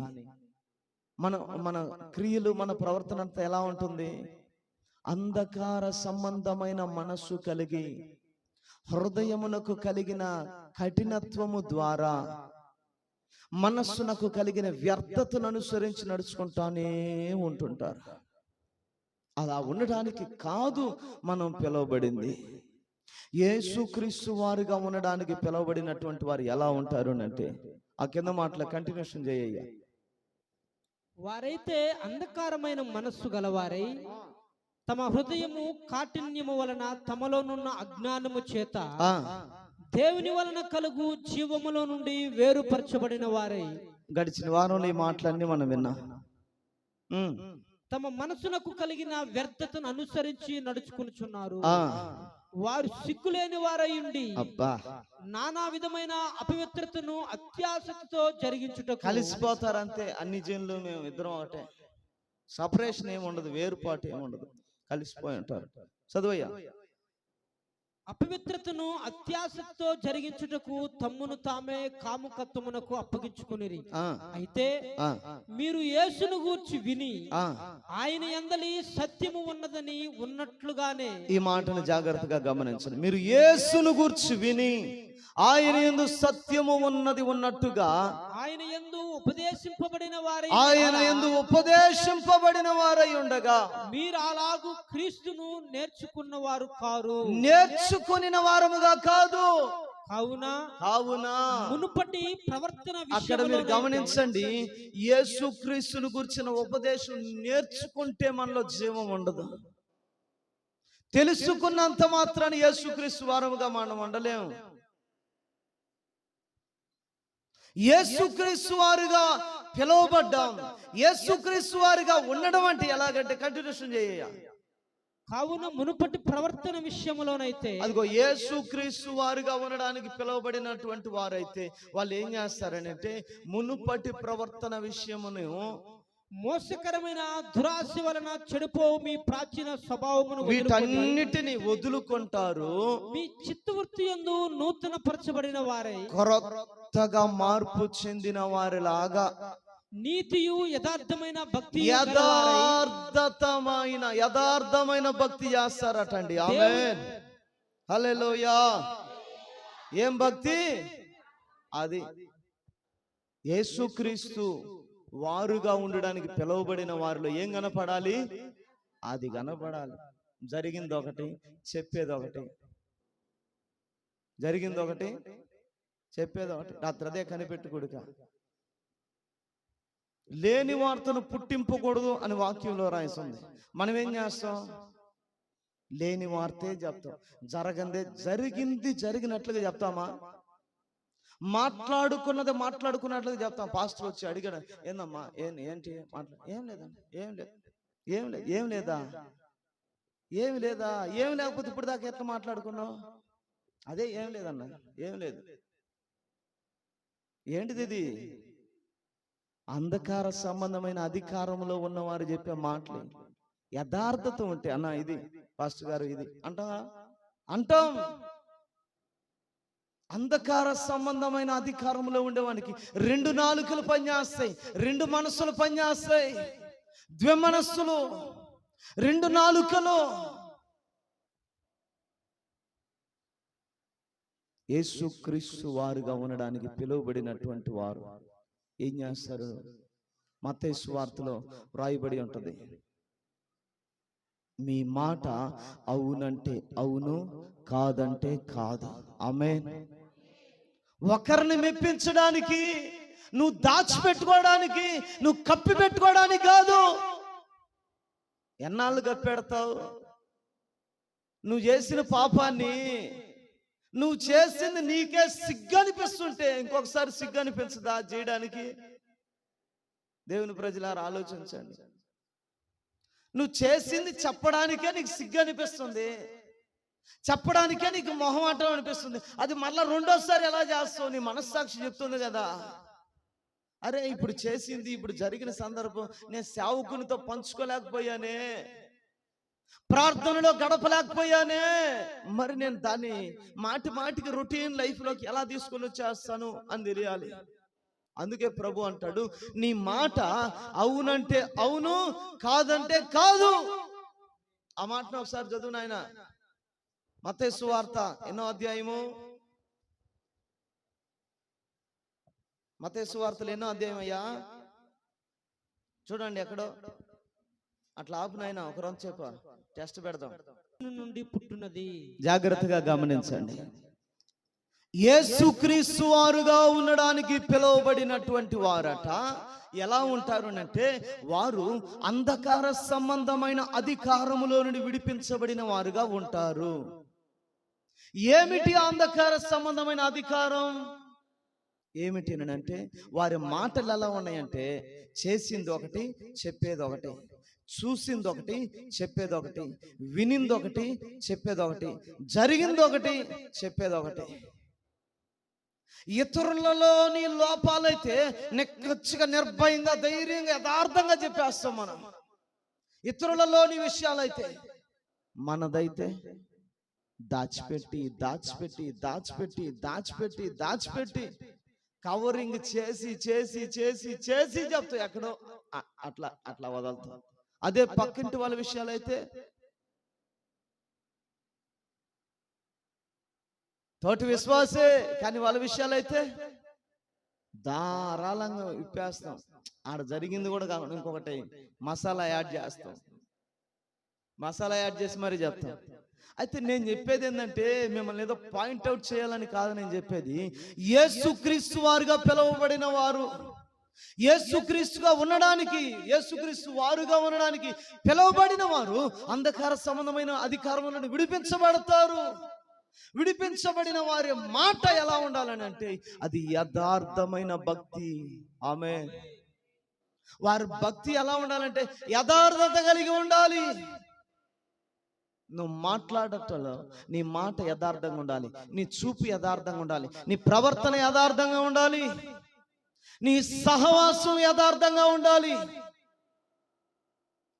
మన మన క్రియలు, మన ప్రవర్తన అంతా ఎలా ఉంటుంది? అంధకార సంబంధమైన మనస్సు కలిగి హృదయమునకు కలిగిన కఠినత్వము ద్వారా మనస్సునకు కలిగిన వ్యర్థతను అనుసరించి నడుచుకుంటానే ఉంటుంటారు. అలా ఉండడానికి కాదు మనం పిలువబడింది. యేసుక్రీస్తు వారుగా ఉండడానికి పిలువబడినటువంటి వారు ఎలా ఉంటారు అంటే, ఆ కింద మాటల కంటిన్యూషన్ చేయ. వారైతే అంధకారమైన మనస్సు గలవారై తమ హృదయము కాఠిన్యము వలన తమలోనున్న అజ్ఞానము చేత దేవుని వలన కలుగు జీవములో నుండి వేరుపరచబడిన వారై. గడిచిన వారంలో ఈ మాటలన్నీ మనం విన్నాం. తమ మనసునకు కలిగిన వ్యర్థతను అనుసరించి నడుచుకునిచున్నారు. వారు సిగ్గులేని వారై ఉండి నానా విధమైన అపవిత్రతను అత్యాసక్తితో జరిగించుట. కలిసిపోతారంతే అన్ని జనులు. మేము ఇద్దరం ఒకటే, సపరేషన్ ఏముండదు, వేరుపాటు ఏముండదు, కలిసిపోయి ఉంటారు. చదువయ్యా. అపవిత్రతను అత్యాసక్తితో జరిగించుటకు తమ్మును తామే కాముకత్వమునకు అప్పగించుకునిరి. అయితే మీరు యేసును గూర్చి విని ఆయన యందలి సత్యము ఉన్నదని ఉన్నట్లుగానే. ఈ మాటను జాగ్రత్తగా గమనించండి. మీరు యేసును గూర్చి విని ఆయన యందు సత్యము ఉన్నది ఉన్నట్టుగా, ఆయన యందు ఉపదేశింపబడిన వారై ఉండగా మీరు అలాగూ క్రీస్తును నేర్చుకున్న వారు కారు. నేర్చుకుని వారముగా కాదు. కావున మునుపటి ప్రవర్తన అక్కడ మీరు గమనించండి. యేసుక్రీస్తును గురించిన ఉపదేశం నేర్చుకుంటే మనలో జీవం ఉండదు. తెలుసుకున్నంత మాత్రాన యేసుక్రీస్తు వారముగా మనం ఉండలేము. యేసుక్రీస్తు వారుగా పిలువబడ్డాం. యేసుక్రీస్తు వారుగా ఉండడం అంటే ఎలాగంటే, కంటిన్యూషన్ చేయ. కావున మునుపటి ప్రవర్తన విషయంలోనైతే, అదిగో యేసుక్రీస్తు వారుగా ఉండడానికి పిలువబడినటువంటి వారైతే వాళ్ళు ఏం చేస్తారనంటే, మునుపటి ప్రవర్తన విషయమును, మోసకరమైన దురాశ వలన చెడిపో మీ ప్రాచీన స్వభావమును, వీటన్నిటిని వదులుకుంటారు. మీ చిత్తవృత్తి యందు నూతన పరచబడిన వారై కొత్తగా మార్పు చెందిన వారిలాగా నీతియు యథార్థమైన భక్తి, యథార్థమైన భక్తి చేస్తారటండి. ఆమేన్, హల్లెలూయా. ఏం భక్తి అది? యేసుక్రీస్తు వారుగా ఉండడానికి పిలువబడిన వారిలో ఏం కనపడాలి? అది కనపడాలి. జరిగింది ఒకటి, చెప్పేది ఒకటి. జరిగింది ఒకటి, చెప్పేది ఒకటి. రాత్రి అదే కనిపెట్టుకుడుక. లేని వార్తను పుట్టింపకూడదు అని వాక్యంలో రాసింది. మనం ఏం చేస్తాం? లేని వార్తే చెప్తాం. జరిగింది జరిగినట్లుగా చెప్తామా? మాట్లాడుకున్నట్లుగా చెప్తాం. పాస్టర్ వచ్చి అడిగాడు, ఏందమ్మా ఏంటి ఏం లేదండి, ఏం లేదా, ఏం లేకపోతే ఇప్పుడు దాకా ఎట్లా మాట్లాడుకున్నావు? అదే ఏం లేదన్న, ఏం లేదు. ఏంటిది ఇది? అంధకార సంబంధమైన అధికారంలో ఉన్నవారు చెప్పే మాటలు. యథార్థత ఉంటే అన్న ఇది పాస్టర్ గారు ఇది అంటాం. అంధకార సంబంధమైన అధికారంలో ఉండేవానికి రెండు నాలుకలు పనిచేస్తాయి, రెండు మనస్సులు పనిచేస్తాయి, ద్విమనస్సులు, రెండు నాలుకలు. యేసుక్రీస్తు వారుగా ఉండడానికి పిలువబడినటువంటి వారు ఏం చేస్తారు? మత్తయి సువార్తలో రాయబడి ఉంటది. మీ మాట అవునంటే అవును, కాదంటే కాదు. ఆమేన్. ఒకరిని మెప్పించడానికి, నువ్వు దాచిపెట్టుకోవడానికి, నువ్వు కప్పి పెట్టుకోవడానికి కాదు. ఎన్నాళ్ళు కప్పెడతావు? నువ్వు చేసిన పాపాన్ని, నువ్వు చేసింది నీకే సిగ్గు అనిపిస్తుంటే ఇంకొకసారి సిగ్గు అనిపించదా చేయడానికి? దేవుని ప్రజలారా ఆలోచించండి. నువ్వు చేసింది చెప్పడానికే నీకు సిగ్గు అనిపిస్తుంది, చెప్పడానికే నీకు మొహమాటం అనిపిస్తుంది. అది మళ్ళా రెండోసారి ఎలా చేస్తావు? నీ మనస్సాక్షి చెప్తుంది కదా, అరే ఇప్పుడు చేసింది, ఇప్పుడు జరిగిన సందర్భం నేను సేవకునితో పంచుకోలేకపోయానే, ప్రార్థనలో గడపలేకపోయానే, మరి నేను దాన్ని మాటి మాటికి రొటీన్ లైఫ్లోకి ఎలా తీసుకొని వచ్చేస్తాను అని తెలియాలి. అందుకే ప్రభు అంటాడు, నీ మాట అవునంటే అవును, కాదంటే కాదు. ఆ మాటను ఒకసారి చదువు నాయన. మత్తయి సువార్త ఎన్నో అధ్యాయము? మత్తయి సువార్తలు ఎన్నో అధ్యాయం అయ్యా? చూడండి ఎక్కడో. అట్లా ఆపు నాయన, ఒక రోజు చెప్ప టెస్ట్ పెడదాం. నుండి పుట్టున్నది. జాగ్రత్తగా గమనించండి. యేసుక్రీస్తు వారుగా ఉండడానికి పిలువబడినటువంటి వారట ఎలా ఉంటారు అంటే, వారు అంధకార సంబంధమైన అధికారములో నుండి విడిపించబడిన వారుగా ఉంటారు. ఏమిటి అంధకార సంబంధమైన అధికారం? ఏమిటి అంటే, వారి మాటలు ఎలా ఉన్నాయంటే, చేసింది ఒకటి, చెప్పేది ఒకటి, చూసింది ఒకటి, చెప్పేది ఒకటి, వినింది ఒకటి, చెప్పేది ఒకటి, జరిగింది ఒకటి, చెప్పేది ఒకటి. ఇతరులలోని లోపాలైతే నిక్కచ్చిగా, నిర్భయంగా, ధైర్యంగా, యథార్థంగా చెప్పేస్తాం మనం. ఇతరులలోని విషయాలైతే, మనదైతే దాచిపెట్టి దాచిపెట్టి దాచిపెట్టి దాచిపెట్టి దాచిపెట్టి కవరింగ్ చేసి చేసి చేసి చేసి చెప్తావు, ఎక్కడో అట్లా అట్లా వదలుతాం. అదే పక్కింటి వాళ్ళ విషయాలైతే, తోటి విశ్వాసే కానీ వాళ్ళ విషయాలైతే ధారాళంగా విప్పేస్తాం. ఆడ జరిగింది కూడా కాదు, ఇంకొకటి మసాలా యాడ్ చేస్తాం, మసాలా యాడ్ చేసి మరీ చెప్తాం. అయితే నేను చెప్పేది ఏంటంటే, మిమ్మల్ని ఏదో పాయింట్అవుట్ చేయాలని కాదు నేను చెప్పేది. యేసుక్రీస్తు వారుగా పిలువబడిన వారు, యేసుక్రీస్తుగా ఉండడానికి, యేసుక్రీస్తు వారుగా ఉండడానికి పిలువబడిన వారు అంధకార సంబంధమైన అధికారం నుండి విడిపించబడతారు. విడిపించబడిన వారి మాట ఎలా ఉండాలని అంటే, అది యథార్థమైన భక్తి. ఆమేన్. వారి భక్తి ఎలా ఉండాలంటే యథార్థత కలిగి ఉండాలి. నువ్వు మాట్లాడటంలో నీ మాట యథార్థంగా ఉండాలి, నీ చూపు యథార్థంగా ఉండాలి, నీ ప్రవర్తన యథార్థంగా ఉండాలి, నీ సహవాసం యథార్థంగా ఉండాలి.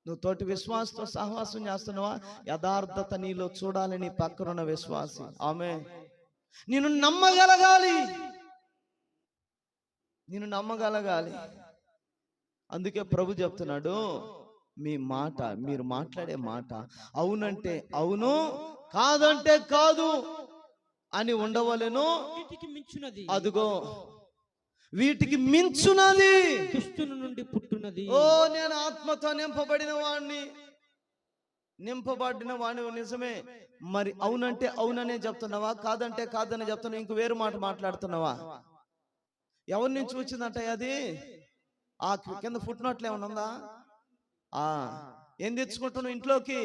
నువ్వు తోటి విశ్వాసంతో సహవాసం చేస్తున్నావా? యథార్థత నీలో చూడాలి నీ పక్కనున్న విశ్వాసి. ఆమేన్. నేను నమ్మగలగాలి, నేను నమ్మగలగాలి. అందుకే ప్రభు చెప్తున్నాడు, మీ మాట, మీరు మాట్లాడే మాట అవునంటే అవును, కాదంటే కాదు అని ఉండవలెను. అదిగో వీటికి మించున్నది, దుష్టుని నుండి పుట్టున్నది. ఓ నేను ఆత్మతో నింపబడిన వాడిని, నింపబడిన వాడిని నిజమే. మరి అవునంటే అవుననే చెప్తున్నావా, కాదంటే కాదని చెప్తున్నావా, ఇంక వేరు మాట మాట్లాడుతున్నావా? ఎవరి నుంచి వచ్చిందంట అది? ఆ కింద ఫుట్ నోట్లు ఏమన్నా ఉందా? ఏం తెచ్చుకుంటున్నావు ఇంట్లోకి?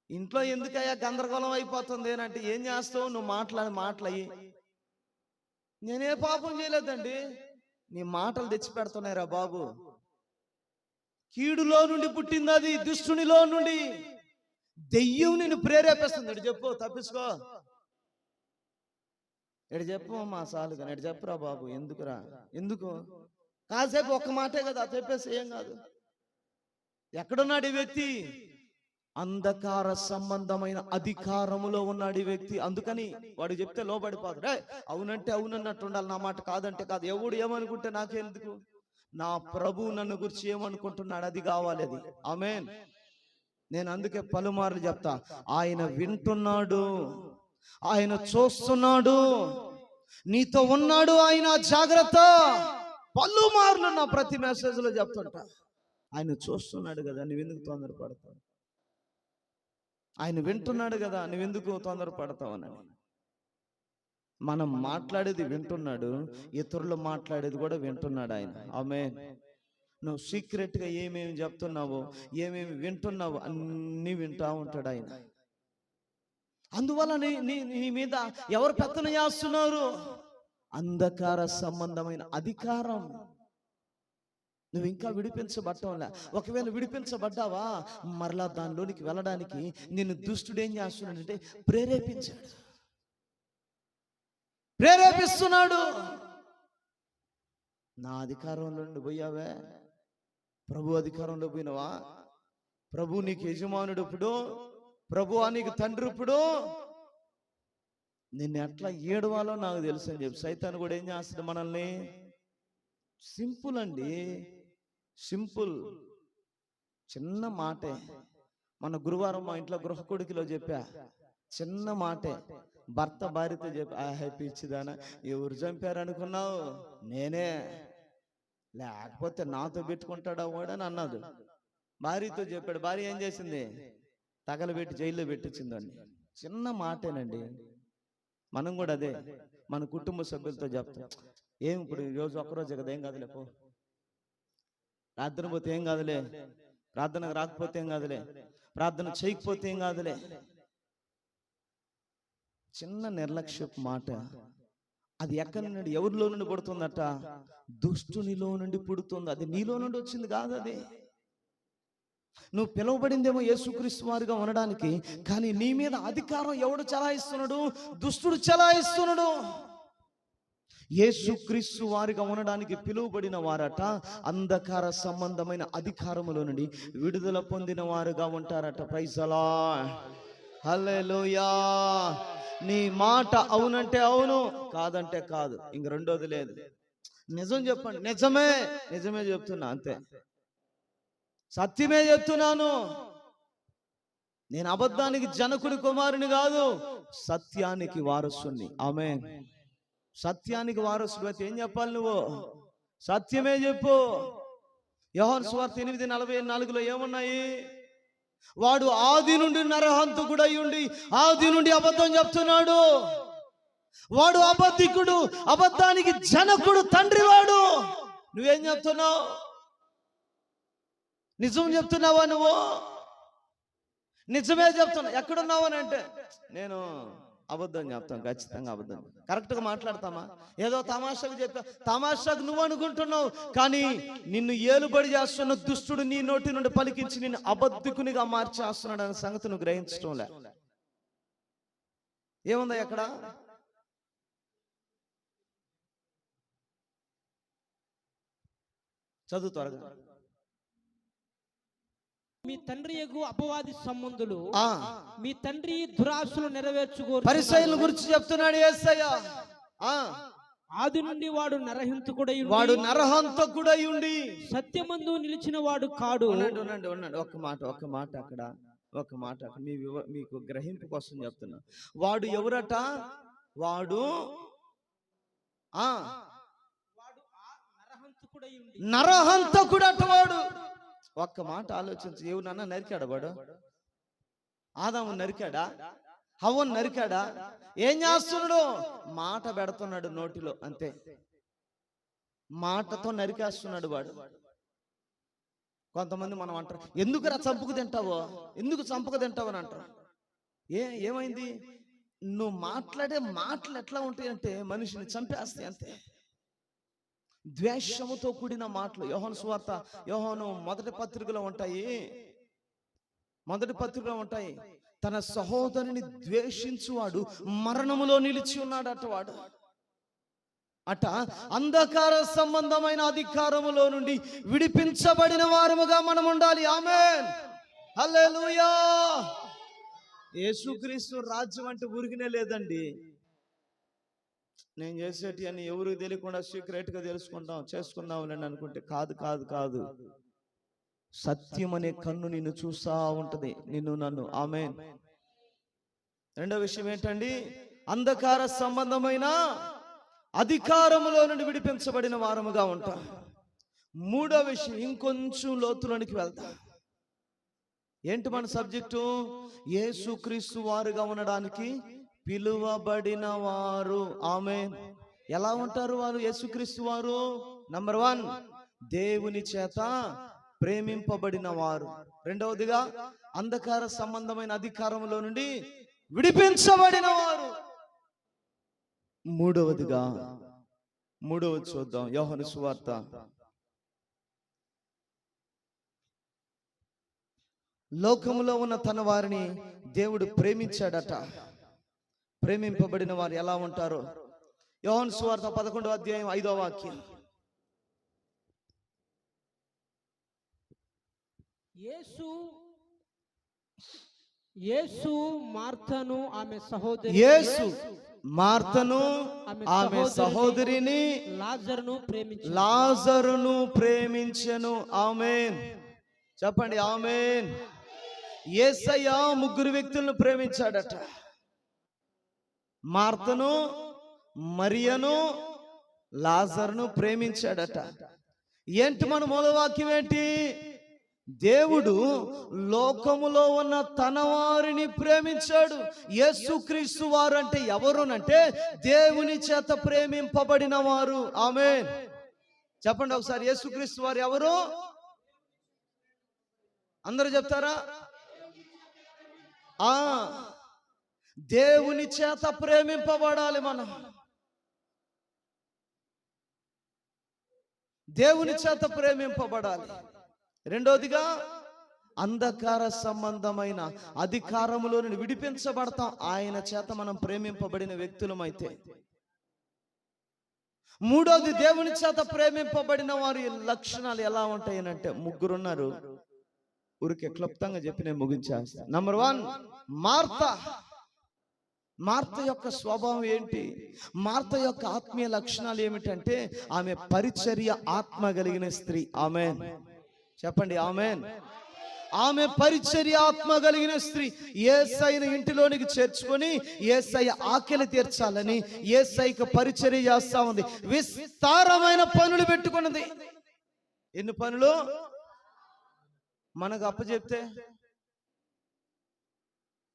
ఇంట్లో ఎందుకయ్యా గందరగోళం అయిపోతుంది అంటే ఏం చేస్తావు? నువ్వు మాటలయ్యి. నేనే పాపం చేయలేదండి, నీ మాటలు తెచ్చి పెడుతున్నాయిరా బాబు. కీడులో నుండి పుట్టింది అది, దుష్టునిలో నుండి. దెయ్యం నిన్ను ప్రేరేపిస్తుంది. ఎడు చెప్పు, తప్పించుకో. ఎడు చెప్పు మా సాలు కానీ, ఎడు చెప్పురా బాబు. ఎందుకురా? ఎందుకు? కాసేపు ఒక్క మాటే కదా, చెప్పేసి ఏం కాదు. ఎక్కడున్నాడు ఈ వ్యక్తి? అంధకార సంబంధమైన అధికారములో ఉన్నాడు ఈ వ్యక్తి. అందుకని వాడు చెప్తే లోబడిపోతాడు. అవునంటే అవునన్నట్టు ఉండాలి, నా మాట కాదంటే కాదు. ఎవడు ఏమనుకుంటే నాకెందుకు? నా ప్రభు నన్ను గురించి ఏమనుకుంటున్నాడు అది కావాలి, అది. ఆమేన్. నేను అందుకే పలుమార్లు చెప్తా, ఆయన వింటున్నాడు, ఆయన చూస్తున్నాడు, నీతో ఉన్నాడు ఆయన. జాగ్రత్త. పలుమార్లు నా ప్రతి మెసేజ్ లో చెప్తుంటా, ఆయన చూస్తున్నాడు కదా, నువ్వు ఎందుకు తొందరపడతావు? ఆయన వింటున్నాడు కదా, నువ్వెందుకు తొందరపడతావని. మనం మాట్లాడేది వింటున్నాడు, ఇతరులు మాట్లాడేది కూడా వింటున్నాడు ఆయన. ఆమేన్. నువ్వు సీక్రెట్గా ఏమేమి చెప్తున్నావో, ఏమేమి వింటున్నావో అన్నీ వింటా ఉంటాడు ఆయన. అందువల్ల నీ మీద ఎవరు పెత్తనం చేస్తున్నారు? అంధకార సంబంధమైన అధికారం. నువ్వు ఇంకా విడిపించబడ్డావులే. ఒకవేళ విడిపించబడ్డావా, మరలా దానిలోనికి వెళ్ళడానికి నిన్ను దుష్టుడు ఏం చేస్తున్నాడంటే ప్రేరేపిస్తున్నాడు. నా అధికారంలో నుండి పోయావే, ప్రభు అధికారంలో పోయినవా? ప్రభు నీకు యజమానుడు ఇప్పుడు, ప్రభు నీకు తండ్రి ఇప్పుడు. నిన్ను ఎట్లా ఏడవాలో నాకు తెలుసు అని చెప్పి సైతాను కూడా ఏం చేస్తాడు మనల్ని. సింపుల్ అండి, సింపుల్. చిన్న మాటే. మన గురువారం మా ఇంట్లో గృహ కొడుకులో చెప్పా, చిన్న మాటే. భర్త భార్యతో చెప్పి, హ్యాపీ ఇచ్చిదానా, ఎవరు చంపారనుకున్నావు? నేనే, లేకపోతే నాతో పెట్టుకుంటాడా వాడని అన్నాడు. భార్యతో చెప్పాడు, భార్య ఏం చేసింది? తగలబెట్టి జైల్లో పెట్టించిందండి. చిన్న మాటేనండి. మనం కూడా అదే మన కుటుంబ సభ్యులతో చెప్తాం, ఏం ఇప్పుడు ఈరోజు ఒక్కరోజే కదా, ఏం కాదులే పో, ప్రార్థన పోతే ఏం కాదులే, ప్రార్థనకు రాకపోతే ఏం కాదులే, ప్రార్థన చేయకపోతే ఏం కాదులే. చిన్న నిర్లక్ష్యపు మాట. అది ఎక్కడి నుండి, ఎవరిలో నుండి పుడుతుందట? దుష్టునిలో నుండి పుడుతుంది. అది నీలో నుండి వచ్చింది కాదు. అది నువ్వు పిలువబడిందేమో యేసుక్రీస్తు వారిగా ఉండడానికి, కానీ నీ మీద అధికారం ఎవడు చలాయిస్తున్నాడు? దుష్టుడు చలాయిస్తున్నాడు. యేసుక్రీస్తు వారిగా ఉండడానికి పిలువబడిన వారట అంధకార సంబంధమైన అధికారములో నుండి విడుదల పొందిన వారుగా ఉంటారట. ప్రైజ్ ది లార్డ్, హల్లెలూయా. నీ మాట అవునంటే అవును, కాదంటే కాదు, ఇంక రెండోది లేదు. నిజం చెప్పండి, నిజమే, నిజమే చెప్తున్నా, అంతే. సత్యమే చెప్తున్నాను. నేను అబద్ధానికి జనకుడి కుమారుని కాదు, సత్యానికి వారసుని. ఆమేన్. సత్యానికి వారసుడు అయితే ఏం చెప్పాలి నువ్వు? సత్యమే చెప్పు. యోహాను సువార్త 8:44 ఏమున్నాయి? వాడు ఆది నుండి నరహంతకుడై ఉండి ఆది నుండి అబద్ధం చెప్తున్నాడు. వాడు అబద్ధికుడు, అబద్ధానికి జనకుడు తండ్రి వాడు. నువ్వేం చెప్తున్నావు? నిజం చెప్తున్నావా నువ్వు? నిజమే చెప్తున్నా. ఎక్కడున్నావు అని అంటే, నేను అబద్ధం చెప్తాను, ఖచ్చితంగా అబద్ధం. కరెక్ట్గా మాట్లాడతామా? ఏదో తమాషాకు చెప్పా, తమాషాకు నువ్వు అనుకుంటున్నావు, కానీ నిన్ను ఏలుబడి చేస్తున్న దుష్టుడు నీ నోటి నుండి పలికించి నిన్ను అబద్ధికునిగా మార్చేస్తున్నాడు అనే సంగతి నువ్వు గ్రహించడంలే. ఏముందా ఎక్కడ? చదువు త్వరగా. మీ తండ్రి యగు అపవాది సంబంధులు మీ తండ్రి దురాశలు నెరవేర్చుకోరు. పరిసయ్యుల గురించి చెప్తున్నాడు యేసయ్య. ఆది నుండి వాడు నరహంతకుడై ఉండి సత్యమందు నిలిచిన వాడు కాడు. ఉండండి ఒక మాట అక్కడ, ఒక మాట మీకు గ్రహింపు కోసం చెప్తున్నా. వాడు ఎవరట? వాడు నరహంతకుడట. వాడు ఒక్క మాట ఆలోచించు. ఎవరన్నా నరికాడా? వాడు ఆదాము నరికాడా? హవ్వను నరికాడా? ఏం చేస్తున్నాడు? మాట పెడుతున్నాడు నోటిలో, అంతే. మాటతో నరికేస్తున్నాడు వాడు. కొంతమంది మనం అంటారు, ఎందుకురా చంపుకు తింటావో, ఎందుకు చంపక తింటావు అని అంటారు. ఏమైంది? నువ్వు మాట్లాడే మాటలు ఎట్లా ఉంటాయి అంటే మనిషిని చంపేస్తాయి, అంతే. ద్వేషముతో కూడిన మాటలు. యోహాను సువార్త, యోహాను మొదటి పత్రికలో ఉంటాయి. తన సహోదరుని ద్వేషించువాడు మరణములో నిలిచి ఉన్నాడట. వాడు అట అంధకార సంబంధమైన అధికారములో నుండి విడిపించబడిన వారముగా మనం ఉండాలి. ఆమేన్, హల్లెలూయా. యేసుక్రీస్తు రాజ్యం అంటే ఊరికినే లేదండి. నేను చేసేటి అని ఎవరికి తెలియకుండా సీక్రెట్ గా చేసుకుందాం అని అనుకుంటే కాదు. సత్యం అనే కన్ను నిన్ను చూస్తా ఉంటది, నిన్ను నన్ను. ఆమేన్. రెండో విషయం ఏంటండి? అంధకార సంబంధమైన అధికారములో నుండి విడిపించబడిన వారముగా ఉంటా. మూడో విషయం, ఇంకొంచెం లోతులోనికి వెళ్తా. ఏంటి మన సబ్జెక్టు? యేసుక్రీస్తు వారుగా ఉండడానికి పిలువబడిన వారు. ఆమేన్. ఎలా ఉంటారు వారు? యేసుక్రీస్తు వారు నంబర్ 1 దేవుని చేత ప్రేమింపబడిన వారు. రెండవదిగా అంధకార సంబంధమైన అధికారంలో నుండి విడిపించబడిన వారు. మూడవది చూద్దాం, యోహాను సువార్త 'లోకములో ఉన్న తన వారిని దేవుడు ప్రేమించాడట. ప్రేమింపబడిన వారు ఎలా ఉంటారో యోహాను సువార్త 11వ అధ్యాయం 5వ వాక్యం. యేసు మార్తను ఆమె సహోదరిని లాజరును ప్రేమించెను. ఆమేన్. చెప్పండి ఆమేన్. యేసయ్య ముగ్గురు వ్యక్తులను ప్రేమించాడట. మార్తను, మరియను, లాజరును ప్రేమించాడట. ఏంటి మన మూలవాక్యం ఏంటి? దేవుడు లోకములో ఉన్న తన వారిని ప్రేమించాడు. యేసుక్రీస్తు వారు అంటే ఎవరునంటే దేవుని చేత ప్రేమింపబడిన వారు. ఆమేన్. చెప్పండి ఒకసారి, యేసుక్రీస్తు వారు ఎవరు? అందరూ చెప్తారా? దేవుని చేత ప్రేమింపబడాలి మనం. దేవుని చేత ప్రేమింపబడాలి. రెండోదిగా అంధకార సంబంధమైన అధికారములో నుండి విడిపించబడతాం ఆయన చేత మనం ప్రేమింపబడిన వ్యక్తులమైతే. మూడోది, దేవుని చేత ప్రేమింపబడిన వారి లక్షణాలు ఎలా ఉంటాయనంటే ముగ్గురున్నారు. ఊరికే క్లుప్తంగా చెప్పి నేను ముగించేస్తాను. నంబర్ 1 మార్త యొక్క స్వభావం ఏంటి? మార్త యొక్క ఆత్మీయ లక్షణాలు ఏమిటంటే ఆమె పరిచర్య ఆత్మ కలిగిన స్త్రీ. ఆమేన్. చెప్పండి ఆమేన్. ఆమె పరిచర్య ఆత్మ కలిగిన స్త్రీ. యేసయ్యను ఇంటిలోనికి చేర్చుకొని యేసయ్య ఆకలి తీర్చాలని యేసయ్యకు పరిచర్య చేస్తా ఉంది. విస్తారమైన పనులు పెట్టుకున్నది. ఎన్ని పనులు? మనకు అప్పచెప్తే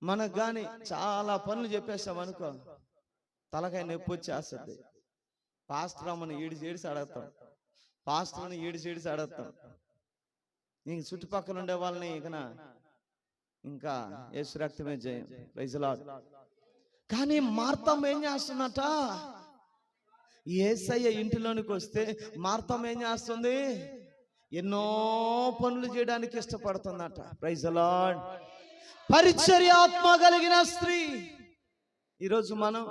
మనకు గాని చాలా పనులు చెప్పేస్తాం అనుకో, తలకాయ నొప్పి వచ్చేస్తుంది. పాస్టర్ అమ్మని ఏడిసి అడగతాం, పాస్టర్ని ఏడిసి అడగతాం. ఇంక చుట్టుపక్కల ఉండే వాళ్ళని ఇంకా యేసు రక్తమే జయం. Praise lord. కానీ మార్తమ్మ ఏం చేస్తున్నట? యేసయ్య ఇంటిలోనికి వస్తే మార్తమ్మ ఏం చేస్తుంది? ఎన్నో పనులు చేయడానికి ఇష్టపడుతుందట. Praise lord. పరిచర్య ఆత్మ కలిగిన స్త్రీ. ఈరోజు మనం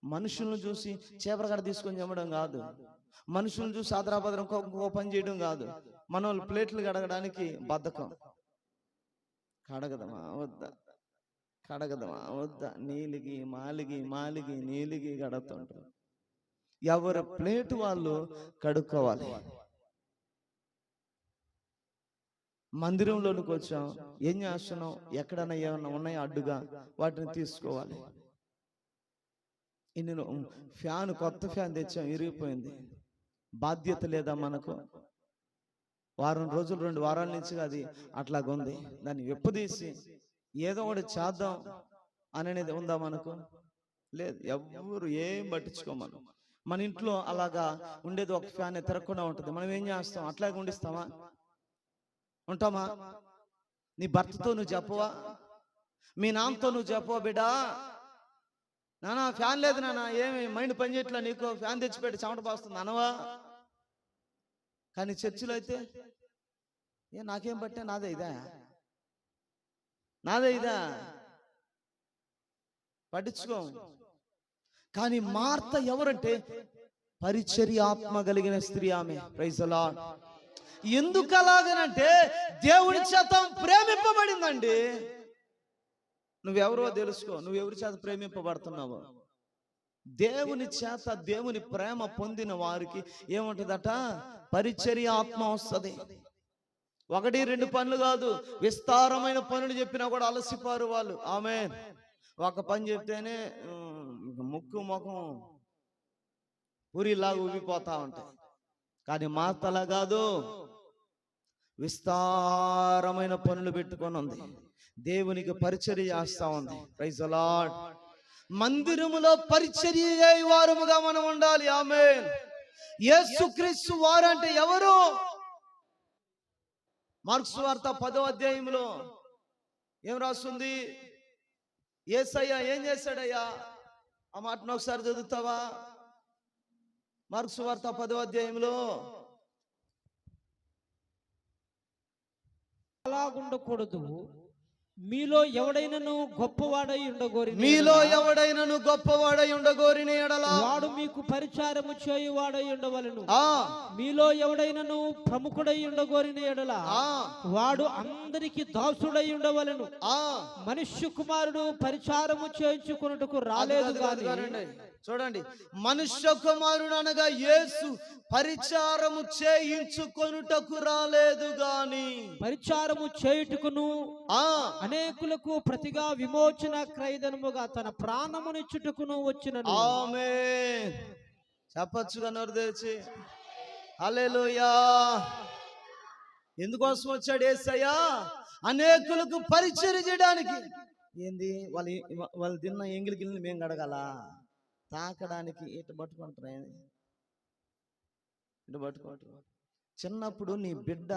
మనుషులను చూసి చేపరగడ తీసుకొని చెమ్మడం కాదు, మనుషులను చూసి ఆదరాభద్రం ఇంకో పని చేయడం కాదు. మన వాళ్ళు ప్లేట్లు కడగడానికి బద్ధకం. కడగదమా వద్దా నీలిగి మాలిగి నీలిగి కడుగుతుంటారు. ఎవరి ప్లేట్ వాళ్ళు కడుక్కోవాలి. మందిరంలోనికి వచ్చాం, ఏం చేస్తున్నాం? ఎక్కడన్నా ఏమన్నా ఉన్నాయో అడ్డుగా వాటిని తీసుకోవాలి. ఫ్యాన్, కొత్త ఫ్యాన్ తెచ్చాం, ఇరిగిపోయింది. బాధ్యత లేదా మనకు? వారం రోజులు 2 వారాల నుంచి అది అట్లాగుంది. దాన్ని వెప్పదీసి ఏదో ఒకటి చేద్దాం అనేది ఉందా మనకు? లేదు. ఎవరు ఏం పట్టించుకోమను. మన ఇంట్లో అలాగా ఉండేది ఒక ఫ్యాన్ తిరగకుండా ఉంటుంది. మనం ఏం చేస్తాం? అట్లాగే ఉండిస్తామా? ఉంటామా? నీ భర్తతో నువ్వు చెప్పవా? మీ నాన్నతో నువ్వు చెప్పవా? బిడ్డా నానా ఫ్యాన్ లేదు నానా, ఏమి మైండ్ పని చేయట్లా, నీకు ఫ్యాన్ తెచ్చిపెట్టి చెమట పోస్తుంది అనవా? కానీ చర్చిలో అయితే నాకేం పట్టే, నాదే ఇదా పట్టించుకో. కానీ మార్త ఎవరంటే పరిచర్య ఆత్మ కలిగిన స్త్రీ ఆమె. Praise the lord. ఎందుకు అలాగనంటే దేవుని చేత ప్రేమింపబడిందండి. నువ్వెవరో తెలుసుకో, నువ్వెవరి చేత ప్రేమింపబడుతున్నావో. దేవుని చేత దేవుని ప్రేమ పొందిన వారికి ఏముంటుందట? పరిచర్య ఆత్మ వస్తుంది. 1-2 పనులు కాదు, విస్తారమైన పనులు చెప్పినా కూడా అలసిపారు వాళ్ళు. ఆమేన్. ఒక పని చెప్తేనే ముక్కు ముఖం పూరిలాగా ఊగిపోతా ఉంటాయి. కానీ మార్తలా కాదు. విస్తారమైన పనులు పెట్టుకొని ఉంది, దేవునికి పరిచర్య చేస్తా ఉంది. Praise the lord. మందిరములో పరిచర్య అయ్యే వారముగా మనం ఉండాలి. ఆమేన్. యేసుక్రీస్తు వారు అంటే ఎవరు? మార్కు సువార్త 10వ అధ్యాయంలో ఏం రాస్తుంది? యేసయ్య ఏం చేశాడయ్యా? ఆ మాటను ఒకసారి చదువుతావా? మార్కు సువార్త 10వ అధ్యాయంలో అలాగుండకూడదు, మీలో ఎవడైనను గొప్పవాడై ఉండగోరి ఎడల వాడు మీకు పరిచారము చేయువాడై ఉండవలెను. మీలో ఎవడైనను ప్రముఖుడై ఉండగోరిన ఎడల వాడు అందరికి దాసుడై ఉండవలెను. మనుష్య కుమారుడు పరిచారము చేయించుకొనుటకు రాలేదు గాని. చూడండి, మనుష్య కుమారుడు అనగా యేసు పరిచారము చేయించుకొనుటకు రాలేదు గాని పరిచారము చేయుటకును అనేకులకు ప్రతిగా విమోచన క్రయధనముగా తన ప్రాణమునిచ్చుటకును వచ్చినను. ఆమేన్. చెప్పొచ్చుగా నోరు తెరిచి హల్లెలూయా. ఎందుకోసం వచ్చాడు యేసయ్య? అనేకులకు పరిచర్య చేయడానికి. ఏంది వాళ్ళు తిన్న ఎంగిలి గిల్ని మేము గడగాల? తాకడానికి ఇటు పట్టుకుంటారు, ఇటు పట్టుకుంటారు. చిన్నప్పుడు నీ బిడ్డ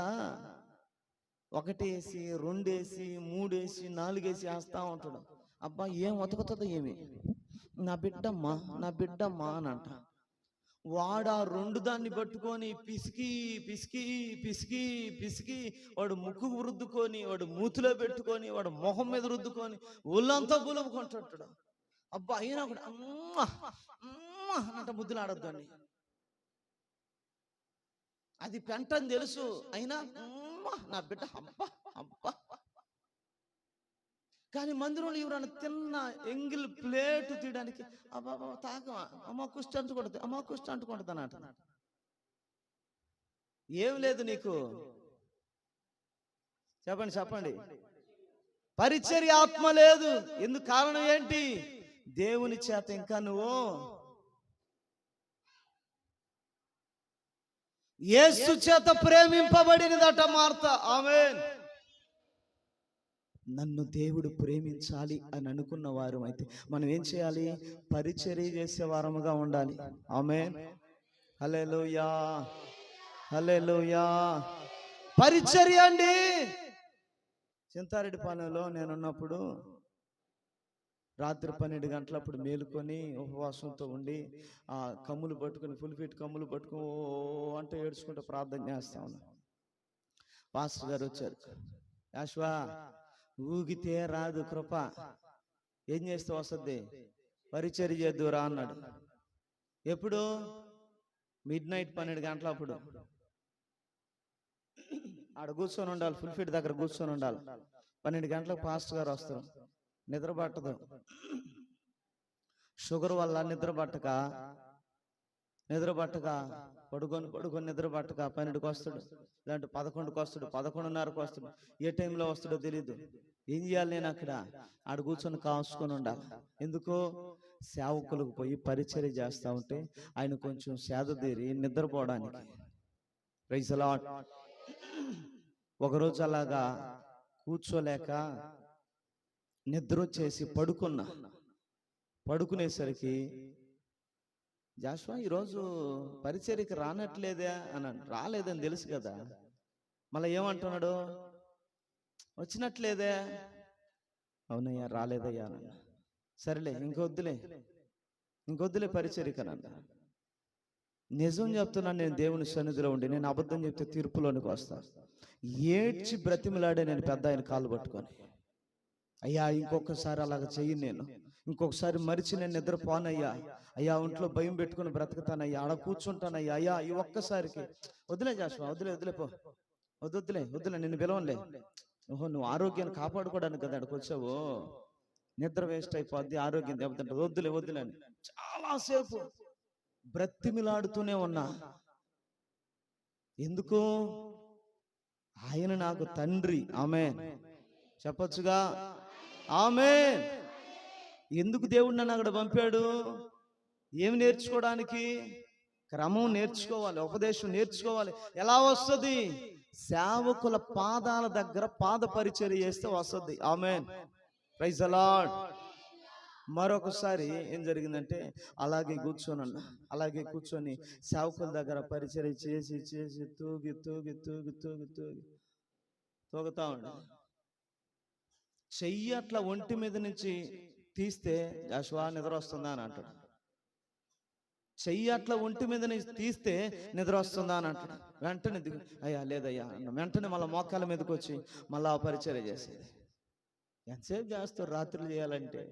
1 వేసి 2 వేసి 3 వేసి 4 వేసి వేస్తా ఉంటాడు. అబ్బా ఏం ఉతకుతుందో ఏమి, నా బిడ్డమ్మా అని అంట. వాడు ఆ 2 దాన్ని పట్టుకొని పిసికి పిసికి పిసికి పిసికి వాడు ముక్కుకు రుద్దుకొని, వాడు మూతిలో పెట్టుకొని, వాడు మొహం మీద రుద్దుకొని ఒళ్ళంతా బులుపుకుంటుంటాడు. అబ్బా అయినా కూడా అంట ముద్దులు ఆడొద్దు అని. అది పెంటని తెలుసు, అయినా నా బిడ్డ అబ్బా అబ్బా. కానీ మందిరంలో ఎవరైనా తిన్న ఎంగిల్ ప్లేట్ తీయడానికి అబ్బా తాక అమ్మ కుష్టి అంటుకుంటుంది అన్నట. ఏం లేదు నీకు? చెప్పండి. పరిచర్య ఆత్మ లేదు. ఎందుకు? కారణం ఏంటి? దేవుని చేత ఇంకా నువ్వు యేసు చేత ప్రేమింపబడినదట మార్త. ఆమేన్. నన్ను దేవుడు ప్రేమించాలి అని అనుకున్న వారు అయితే మనం ఏం చేయాలి? పరిచర్య చేసే వారముగా ఉండాలి. ఆమేన్. హల్లెలూయా, హల్లెలూయా. పరిచర్య అండి. చింతారెడ్డిపాలెంలో నేనున్నప్పుడు రాత్రి 12 గంటలప్పుడు మేలుకొని ఉపవాసంతో ఉండి ఆ కమ్ములు పట్టుకొని, ఫుల్ ఫీట్ కమ్ములు పట్టుకొని అంటే ఏడ్చుకుంటూ ప్రార్థన చేస్తా ఉన్నా. పాస్టర్ గారు వచ్చారు. యాశ్వా, ఊగితే రాదు కృప, ఏం చేస్తే వస్తుంది? పరిచర్య చేద్దురా అన్నాడు. ఎప్పుడు? మిడ్నైట్ 12 గంటలప్పుడు. ఆడ కూర్చొని ఉండాలి, ఫుల్ ఫీట్ దగ్గర కూర్చొని ఉండాలి. 12 గంటలకు పాస్టర్ గారు వస్తారు. నిద్ర పట్టదు, షుగర్ వల్ల నిద్ర పట్టక పడుకొని నిద్ర పట్టక 12కి వస్తాడు, ఇలాంటి 11కి వస్తాడు, 11:30కి వస్తాడు. ఏ టైంలో వస్తాడో తెలియదు. ఏం చేయాలి? నేను అక్కడ ఆడ కూర్చొని కాసుకొని ఉండాలి. ఎందుకో? సేవకులకు పోయి పరిచర్య చేస్తా ఉంటే ఆయన కొంచెం సేద తీరి నిద్రపోవడానికి. Praise the lord. ఒకరోజు అలాగా కూర్చోలేక నిద్ర వచ్చేసి పడుకునేసరికి జాషువా ఈరోజు పరిచర్యకి రానట్లేదే అన్నాడు. రాలేదని తెలుసు కదా. మళ్ళీ ఏమంటున్నాడు? వచ్చినట్లేదే. అవునయ్యా రాలేదయ్యా అన్న. సరేలే ఇంకొద్దులే పరిచర్యకి అన్న. నిజం చెప్తున్నాను, నేను దేవుని సన్నిధిలో ఉండి నేను అబద్ధం చెప్తే తీర్పులోనికి వస్తా. ఏడ్చి బ్రతిమలాడే నేను పెద్ద ఆయన కాళ్ళు పట్టుకొని, అయ్యా ఇంకొకసారి అలాగ చెయ్యి, నేను ఇంకొకసారి మరిచి నేను నిద్రపోనయ్యా, అయ్యా ఒంట్లో భయం పెట్టుకుని బ్రతుకుతానయ్యా, ఆడ కూర్చుంటానయ్యా, అయ్యా ఈ ఒక్కసారికి వదిలే జాషువా, వద్దులే నిన్ను పిలవలే. ఓహో, నువ్వు ఆరోగ్యాన్ని కాపాడుకోవడానికి కదా అక్కడికి వచ్చావు, నిద్ర వేస్ట్ అయిపోద్ది, ఆరోగ్యం దెబ్బతింటది, వద్దులే అని చాలాసేపు బ్రతిమిలాడుతూనే ఉన్నా. ఎందుకు? ఆయన నాకు తండ్రి. ఆమేన్. చెప్పొచ్చుగా ఆమేన్. ఎందుకు దేవుడు నన్ను అక్కడ పంపాడు? ఏమి నేర్చుకోవడానికి? క్రమం నేర్చుకోవాలి, ఉపదేశం నేర్చుకోవాలి. ఎలా వస్తుంది? సేవకుల పాదాల దగ్గర పాద పరిచర్య చేస్తే వస్తుంది. ఆమేన్, ప్రైజ్ ది లార్డ్. మరొకసారి ఏం జరిగిందంటే అలాగే కూర్చొని సేవకుల దగ్గర పరిచర్య చేసి చేసి తూగుతా ఉండు. చెయ్యి అట్లా ఒంటి మీద నుంచి తీస్తే జాషువా నిద్ర వస్తుందా అని అంటాడు. చెయ్యి అట్లా ఒంటి మీద నుంచి తీస్తే నిద్ర వస్తుందా అని అంటాడు. వెంటనే అయ్యా లేదయ్యా వెంటనే మళ్ళీ మోకాల మీదకి వచ్చి మళ్ళీ ఆ పరిచర్య చేసేది. ఎంతసేపు చేస్తారు? రాత్రులు చేయాలంటే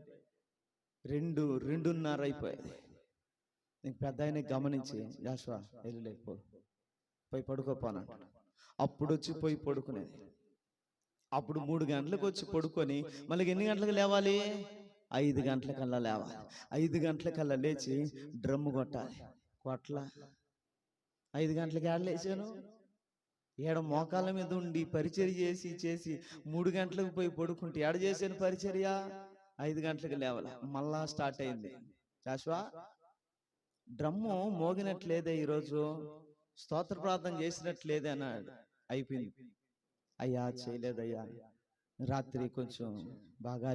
2:30 అయిపోయేది. నీకు పెద్ద ఆయన గమనించి జాషువా పోయి పడుకోపోనంటాడు. అప్పుడు వచ్చి పోయి పడుకునేది. అప్పుడు 3 గంటలకు వచ్చి పడుకొని మళ్ళీ ఎన్ని గంటలకు లేవాలి? 5 గంటలకల్లా లేవాలి. 5 గంటలకల్లా లేచి డ్రమ్ము కొట్టాలి. 5 గంటలకి ఏడ లేచాను? ఏడ మోకాళ్ళ మీద ఉండి పరిచర్య చేసి 3 గంటలకు పోయి పడుకుంటే ఏడ చేశాను పరిచర్య? 5 గంటలకు లేవాలి. మళ్ళా స్టార్ట్ అయింది. జాషువా డ్రమ్ము మోగినట్లేదే, ఈరోజు స్తోత్ర ప్రార్థన చేసినట్లేదే అన్నాడు. అయిపోయింది. అయ్యా చేయలేదయ్యా, రాత్రి కొంచెం బాగా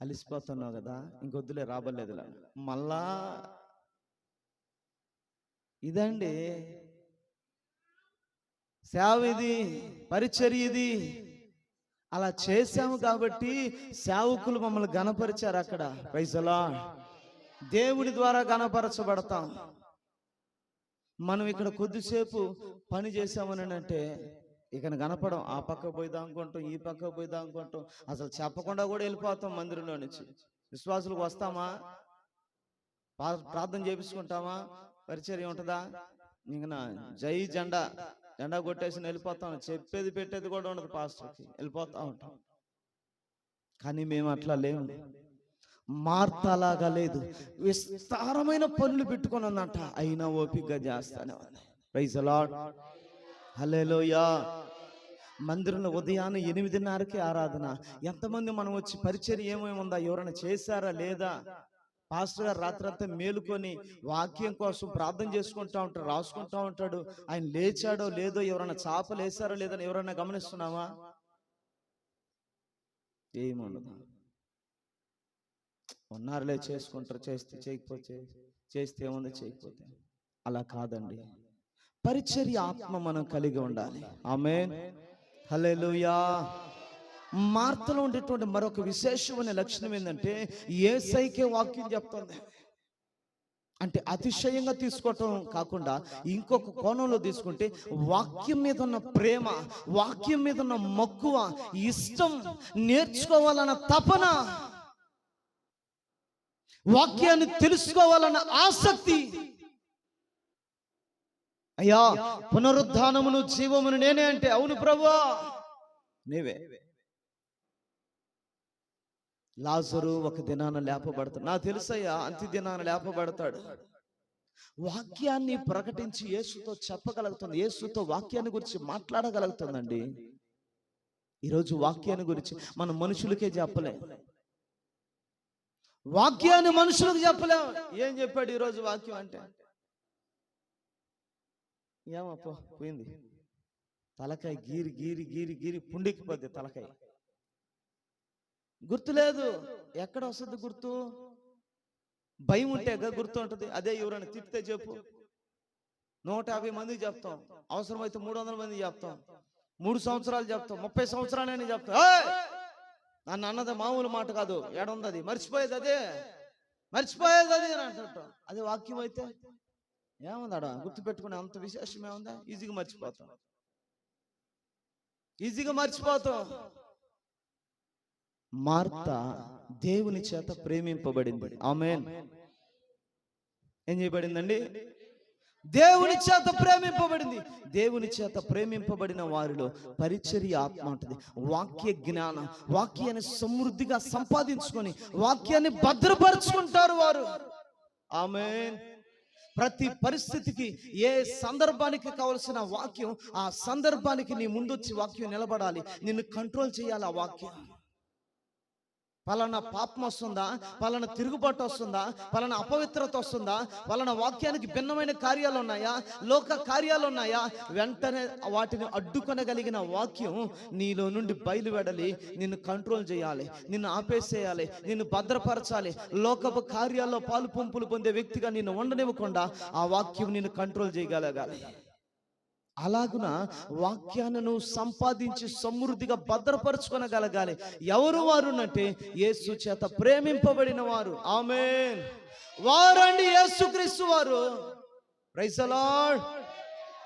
అలిసిపోతున్నావు కదా, ఇంకొద్దులే రాబలేదు. మళ్ళా ఇదండి సేవ, ఇది పరిచర్య. ఇది అలా చేశాము కాబట్టి సేవకులు మమ్మల్ని గణపరిచారు అక్కడ. Praise the lord. దేవుని ద్వారా గణపరచబడతాం. మనం ఇక్కడ కొద్దిసేపు పని చేసామని అంటే ఇక కనపడం. ఆ పక్క పోయిదా అనుకుంటాం, ఈ పక్క పోయిదా అనుకుంటాం, అసలు చెప్పకుండా కూడా వెళ్ళిపోతాం మందిరంలో నుంచి. విశ్వాసులకు వస్తామా, ప్రార్థన చేపించుకుంటామా, పరిచర్య ఉంటుందా? ఇంకా జై జెండా కొట్టేసి వెళ్ళిపోతాం. చెప్పేది పెట్టేది కూడా ఉండదు, పాస్టర్కి వెళ్ళిపోతా ఉంటాం. కానీ మేము అట్లా లేము. మార్తా లాగా లేదు, విస్తారమైన పనులు పెట్టుకొని ఉందంట, అయినా ఓపికగా చేస్తానే ఉంది. ప్రైజ్ ది లార్డ్, హల్లెలూయా. మందిరంలో ఉదయాన్నే 8:30కి ఆరాధన. ఎంతమంది మనం వచ్చి పరిచర్య ఏమేమి ఉందా, ఎవరైనా చేశారా లేదా? పాస్టర్ గారు రాత్రంతా మేలుకొని వాక్యం కోసం ప్రార్థన చేసుకుంటా ఉంటాడు, రాసుకుంటా ఉంటాడు. ఆయన లేచాడో లేదో, ఎవరైనా చాపలు వేసారో లేదని ఎవరైనా గమనిస్తున్నావా? ఏముండదు. ఉన్నారులే, చేసుకుంటారు, చేస్తే ఏముంది, చేయకపోతే. అలా కాదండి. పరిచర్య ఆత్మ మనం కలిగి ఉండాలి. ఆమేన్, హల్లెలూయా. మార్తలో ఉండేటువంటి మరొక విశేషమైన లక్షణం ఏంటంటే యేసయ్యకే వాక్యం చెప్తుంది. అంటే అతిశయంగా తీసుకోవటం కాకుండా ఇంకొక కోణంలో తీసుకుంటే వాక్యం మీద ఉన్న ప్రేమ, వాక్యం మీద ఉన్న మక్కువ, ఇష్టం, నేర్చుకోవాలన్న తపన, వాక్యాన్ని తెలుసుకోవాలన్న ఆసక్తి. అయ్యా పునరుద్ధానమును జీవమును నేనే అంటే, అవును ప్రభువా నీవే. లాజరు ఒక దినాన లేపబడతాడు. నాకు తెలుసయ్యా అంత్య దినాన లేపబడతాడు. వాక్యాన్ని ప్రకటించి యేసుతో చెప్పగలుగుతుంది, యేసుతో వాక్యాన్ని గురించి మాట్లాడగలుగుతుందండి. ఈరోజు వాక్యాన్ని గురించి మనం మనుషులకే చెప్పలేం, వాక్యాన్ని మనుషులకు చెప్పలేం. ఏం చెప్పాడు ఈరోజు వాక్యం అంటే? ఏమప్పో పోయింది, తలకాయ గీరి గీరి గీరి గీరి పుండికిపోద్ది తలకాయ. గుర్తులేదు. ఎక్కడ వస్తుంది గుర్తు? భయం ఉంటే గుర్తు ఉంటుంది. అదే ఎవరైనా తిప్పితే చెప్పు, 150 మందికి చెప్తాం, అవసరమైతే 300 మందికి చెప్తాం, 3 సంవత్సరాలు చెప్తాం, 30 సంవత్సరాలని చెప్తాం. నన్ను అన్నది మామూలు మాట కాదు, ఏడుంది అది, మర్చిపోయేది అని అంటుంటాం. అదే వాక్యం అయితే ఏముందాడా గుర్తు పెట్టుకునే అంత విశేషం ఏముందా? ఈజీగా మర్చిపోతాం. మార్త దేవుని చేత ప్రేమింపబడింది. ఆమేన్. ఏం చేయబడిందండి? దేవుని చేత ప్రేమింపబడింది. దేవుని చేత ప్రేమింపబడిన వారిలో పరిచర్య ఆత్మ ఉంటుంది. వాక్య జ్ఞానం, వాక్యాన్ని సమృద్ధిగా సంపాదించుకొని వాక్యాన్ని భద్రపరుచుకుంటారు వారు. ఆమేన్. ప్రతి పరిస్థితికి, ఏ సందర్భానికి కావలసిన వాక్యం ఆ సందర్భానికి నీ ముందొచ్చి వాక్యం నిలబడాలి, నిన్ను కంట్రోల్ చేయాలి ఆ వాక్యం. పలానా పాపం వస్తుందా, పలానా తిరుగుబాటు వస్తుందా, పలానా అపవిత్రత వస్తుందా, పలానా వాక్యానికి భిన్నమైన కార్యాలు ఉన్నాయా, లోక కార్యాలు ఉన్నాయా, వెంటనే వాటిని అడ్డుకొనగలిగిన వాక్యం నీలో నుండి బయలువెడలి నిన్ను కంట్రోల్ చేయాలి, నిన్ను ఆపేసేయాలి, నిన్ను భద్రపరచాలి. లోకపు కార్యాల్లో పాలు పంపులు పొందే వ్యక్తిగా నిన్ను ఉండనివ్వకుండా ఆ వాక్యం నిన్ను కంట్రోల్ చేయగలగాలి. అలాగున వాక్యాన్ని నువ్వు సంపాదించి సమృద్ధిగా భద్రపరచుకొనగలగాలి. ఎవరు వారు అంటే యేసు చేత ప్రేమింపబడిన వారు. ఆమేన్. వారండి యేసుక్రీస్తు వారు. Praise the Lord.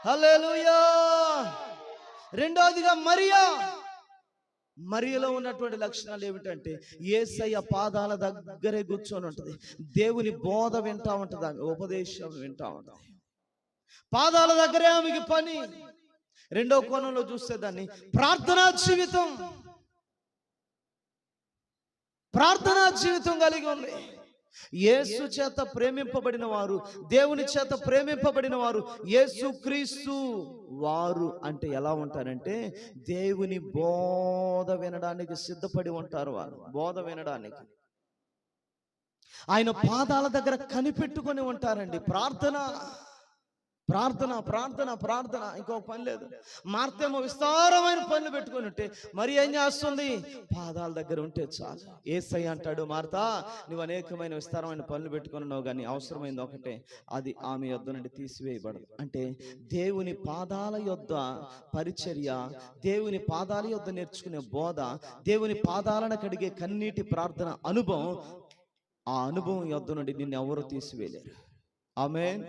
హల్లెలూయా. రెండోదిగా మరియలో ఉన్నటువంటి లక్షణాలు ఏమిటంటే యేసయ్య పాదాల దగ్గరే కూర్చొని ఉంటుంది, దేవుని బోధ వింటా ఉంటుంది, ఆమె ఉపదేశం వింటా ఉంటుంది. పాదాల దగ్గరే ఆమెకి పని. రెండో కోణంలో చూస్తే దాన్ని ప్రార్థనా జీవితం కలిగి ఉంది. యేసు చేత ప్రేమింపబడిన వారు, దేవుని చేత ప్రేమింపబడిన వారు, యేసుక్రీస్తు వారు అంటే ఎలా ఉంటారంటే దేవుని బోధ వినడానికి సిద్ధపడి ఉంటారు. వారు బోధ వినడానికి ఆయన పాదాల దగ్గర కనిపెట్టుకొని ఉంటారండి. ప్రార్థన ప్రార్థన ప్రార్థన ప్రార్థన, ఇంకొక పని లేదు. మార్తేమో విస్తారమైన పనులు పెట్టుకొని ఉంటే మరి ఏం చేస్తుంది? పాదాల దగ్గర ఉంటే చాలు. యేసయ్య అంటాడు, మార్తా నువ్వు అనేకమైన విస్తారమైన పనులు పెట్టుకొని ఉన్నావు, కానీ అవసరమైంది ఒకటే, అది ఆమె యొద్ద నుండి తీసివేయబడదు. అంటే దేవుని పాదాల యొద్ద పరిచర్య, దేవుని పాదాల యొద్ద నేర్చుకునే బోధ, దేవుని పాదాలను కడిగే కన్నీటి ప్రార్థన అనుభవం, ఆ అనుభవం యొద్ద నుండి నిన్ను ఎవరు తీసివేయలేరు. ఆమేన్.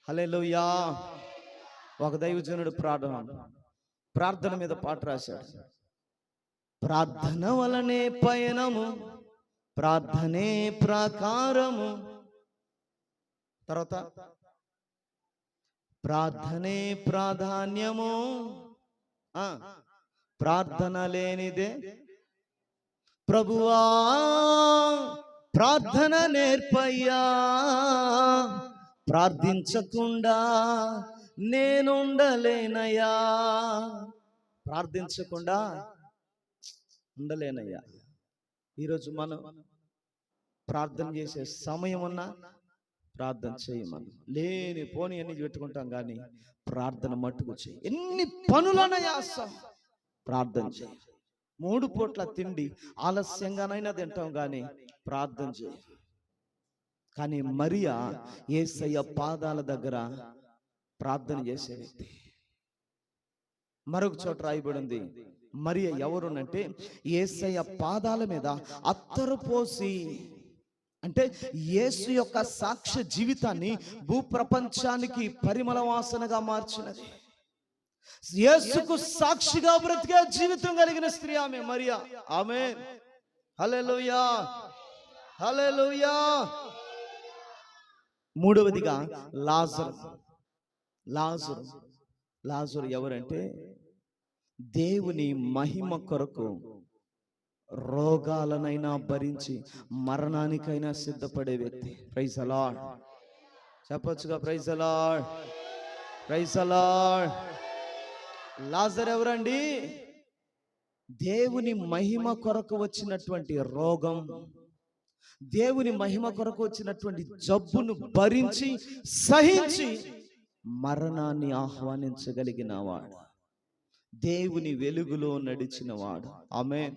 హల్లెలూయా. ఒక దైవజనుడు ప్రార్థన మీద పాట రాశాడు. ప్రార్థన వలనే పయనము, ప్రార్థనే ప్రాకారము, తర్వాత ప్రార్థనే ప్రాధాన్యము, ప్రార్థన లేనిదే ప్రభువా ప్రార్థన నేర్పయ్యా, ప్రార్థించకుండా నేనుండలేనయ్యా, ప్రార్థించకుండా ఉండలేనయ్యా. ఈరోజు మనం ప్రార్థన చేసే సమయం ఉన్నా ప్రార్థన చేయమని లేని పోని అన్ని పెట్టుకుంటాం, కానీ ప్రార్థన మట్టుకు చేయి. ఎన్ని పనులనయ్యా ప్రార్థన చేయి. 3 పూట్ల తిండి ఆలస్యంగానైనా తింటాం, కానీ ప్రార్థన చేయి. కానీ మరియా యేసయ్య పాదాల దగ్గర ప్రార్థన చేసే వ్యక్తి. మరొక చోట రాయబడింది, మరియ ఎవరునంటే యేసయ్య పాదాల మీద అత్తరు పోసి, అంటే యేసు యొక్క సాక్ష్య జీవితాన్ని భూప్రపంచానికి పరిమళ వాసనగా మార్చినది. యేసుకు సాక్షిగా బ్రతికే జీవితం కలిగిన స్త్రీ ఆమె మరియా. ఆమేన్. హల్లెలూయా. హల్లెలూయా. మూడవదిగా లాజరు ఎవరంటే దేవుని మహిమ కొరకు రోగాలనైనా భరించి మరణానికైనా సిద్ధపడే వ్యక్తి. Praise the Lord. చెప్పొచ్చుగా praise the lord. Praise the Lord. లాజరు ఎవరండి? దేవుని మహిమ కొరకు వచ్చినటువంటి రోగం, దేవుని మహిమ కొరకు వచ్చినటువంటి జబ్బును భరించి సహించి మరణాన్ని ఆహ్వానించగలిగిన వాడు, దేవుని వెలుగులో నడిచిన వాడు. ఆమేన్.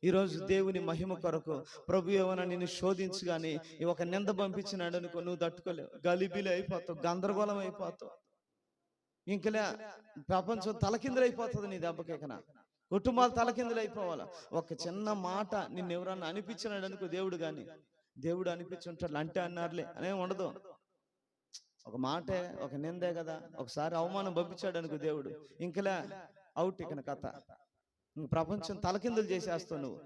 ఈరోజు దేవుని మహిమ కొరకు ప్రభు ఏమైనా నిన్ను శోధించగానే ఒక నింద పంపించినాడు అనుకో, నువ్వు తట్టుకోలేవు, గలిబిలి అయిపోతావు, గందరగోళం అయిపోతావు, ఇంకలే ప్రపంచం తలకిందులైపోతుంది నీ దెబ్బకేకన, కుటుంబాలు తలకిందులు అయిపోవాలా. ఒక చిన్న మాట నిన్ను ఎవరన్నా అనిపించినాడు అనుకో, దేవుడు కానీ దేవుడు అనిపించుంటాడు, అంటే అన్నారులే అనే ఉండదు. ఒక మాటే, ఒక నిందే కదా. ఒకసారి అవమానం పంపించాడు అనుకో దేవుడు, ఇంకలే అవుట్ ఇకన కథ, ఇంక ప్రపంచం తలకిందులు చేసేస్తావు నువ్వు.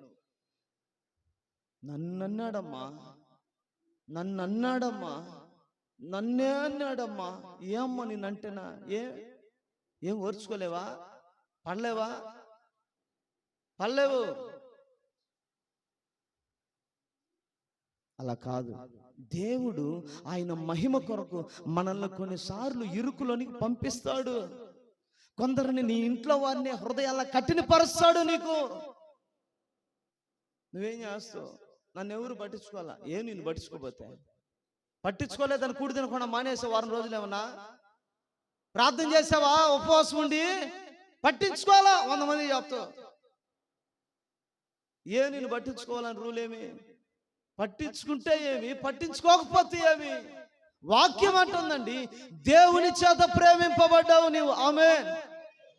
నన్నన్నాడమ్మా, నన్నే అన్నాడమ్మా, ఏమ్మా నిన్నంటేనా, ఏం ఓర్చుకోలేవా? పడలేవు. అలా కాదు. దేవుడు ఆయన మహిమ కొరకు మనల్ని కొన్నిసార్లు ఇరుకులోనికి పంపిస్తాడు. కొందరిని నీ ఇంట్లో వారిని హృదయాల కఠినపరుస్తాడు. నీకు నువ్వేం చేస్తావు? నన్ను ఎవరు పట్టించుకోవాలా? నిన్ను పట్టించుకోపోతే పట్టించుకోలేదని కూడి తినకుండా మానేసే వారం రోజులు ఏమన్నా ప్రార్థన చేసావా? ఉపవాసం ఉండి పట్టించుకోవాలా? 100 మంది చెప్తావు. నిన్ను పట్టించుకోవాలని రూల్ ఏమి? పట్టించుకుంటే ఏమి, పట్టించుకోకపోతే ఏమి? వాక్యం అంటుందండి, దేవుని చేత ప్రేమింపబడ్డావు నీవు. ఆమేన్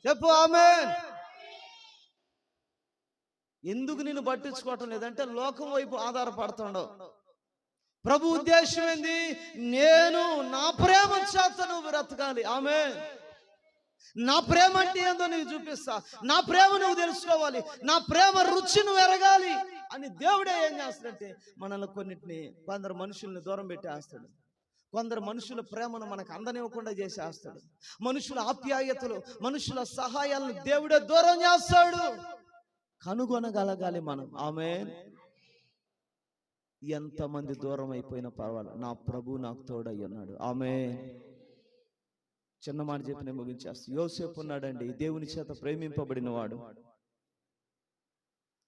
చెప్పు, ఆమేన్. ఎందుకు నిన్ను పట్టించుకోవటం లేదంటే లోకం వైపు ఆధారపడుతుండవు. ప్రభు ఉద్దేశం ఏంది? నేను నా ప్రేమ చేత నువ్వు బ్రతకాలి. ఆమేన్. నా ప్రేమ అంటే ఏందో నీకు చూపిస్తా. నా ప్రేమ నువ్వు తెలుసుకోవాలి. నా ప్రేమ రుచి నువ్వు ఎరగాలి అని దేవుడే ఏం చేస్తాడంటే మనల్ని కొన్నిటిని, కొందరు మనుషుల్ని దూరం పెట్టేస్తాడు. కొందరు మనుషుల ప్రేమను మనకు అందనివ్వకుండా చేసేస్తాడు. మనుషుల ఆప్యాయతలు, మనుషుల సహాయాలను దేవుడే దూరం చేస్తాడు. కనుగొనగలగాలి మనం. ఆమేన్. ఎంతమంది దూరం అయిపోయినా పర్వాలేదు, నా ప్రభు నాకు తోడై ఉన్నాడు. ఆమేన్. చిన్న మాట చెప్పి నేను ముగించేస్తా. యోసేపు ఉన్నాడండి, దేవుని చేత ప్రేమింపబడిన వాడు.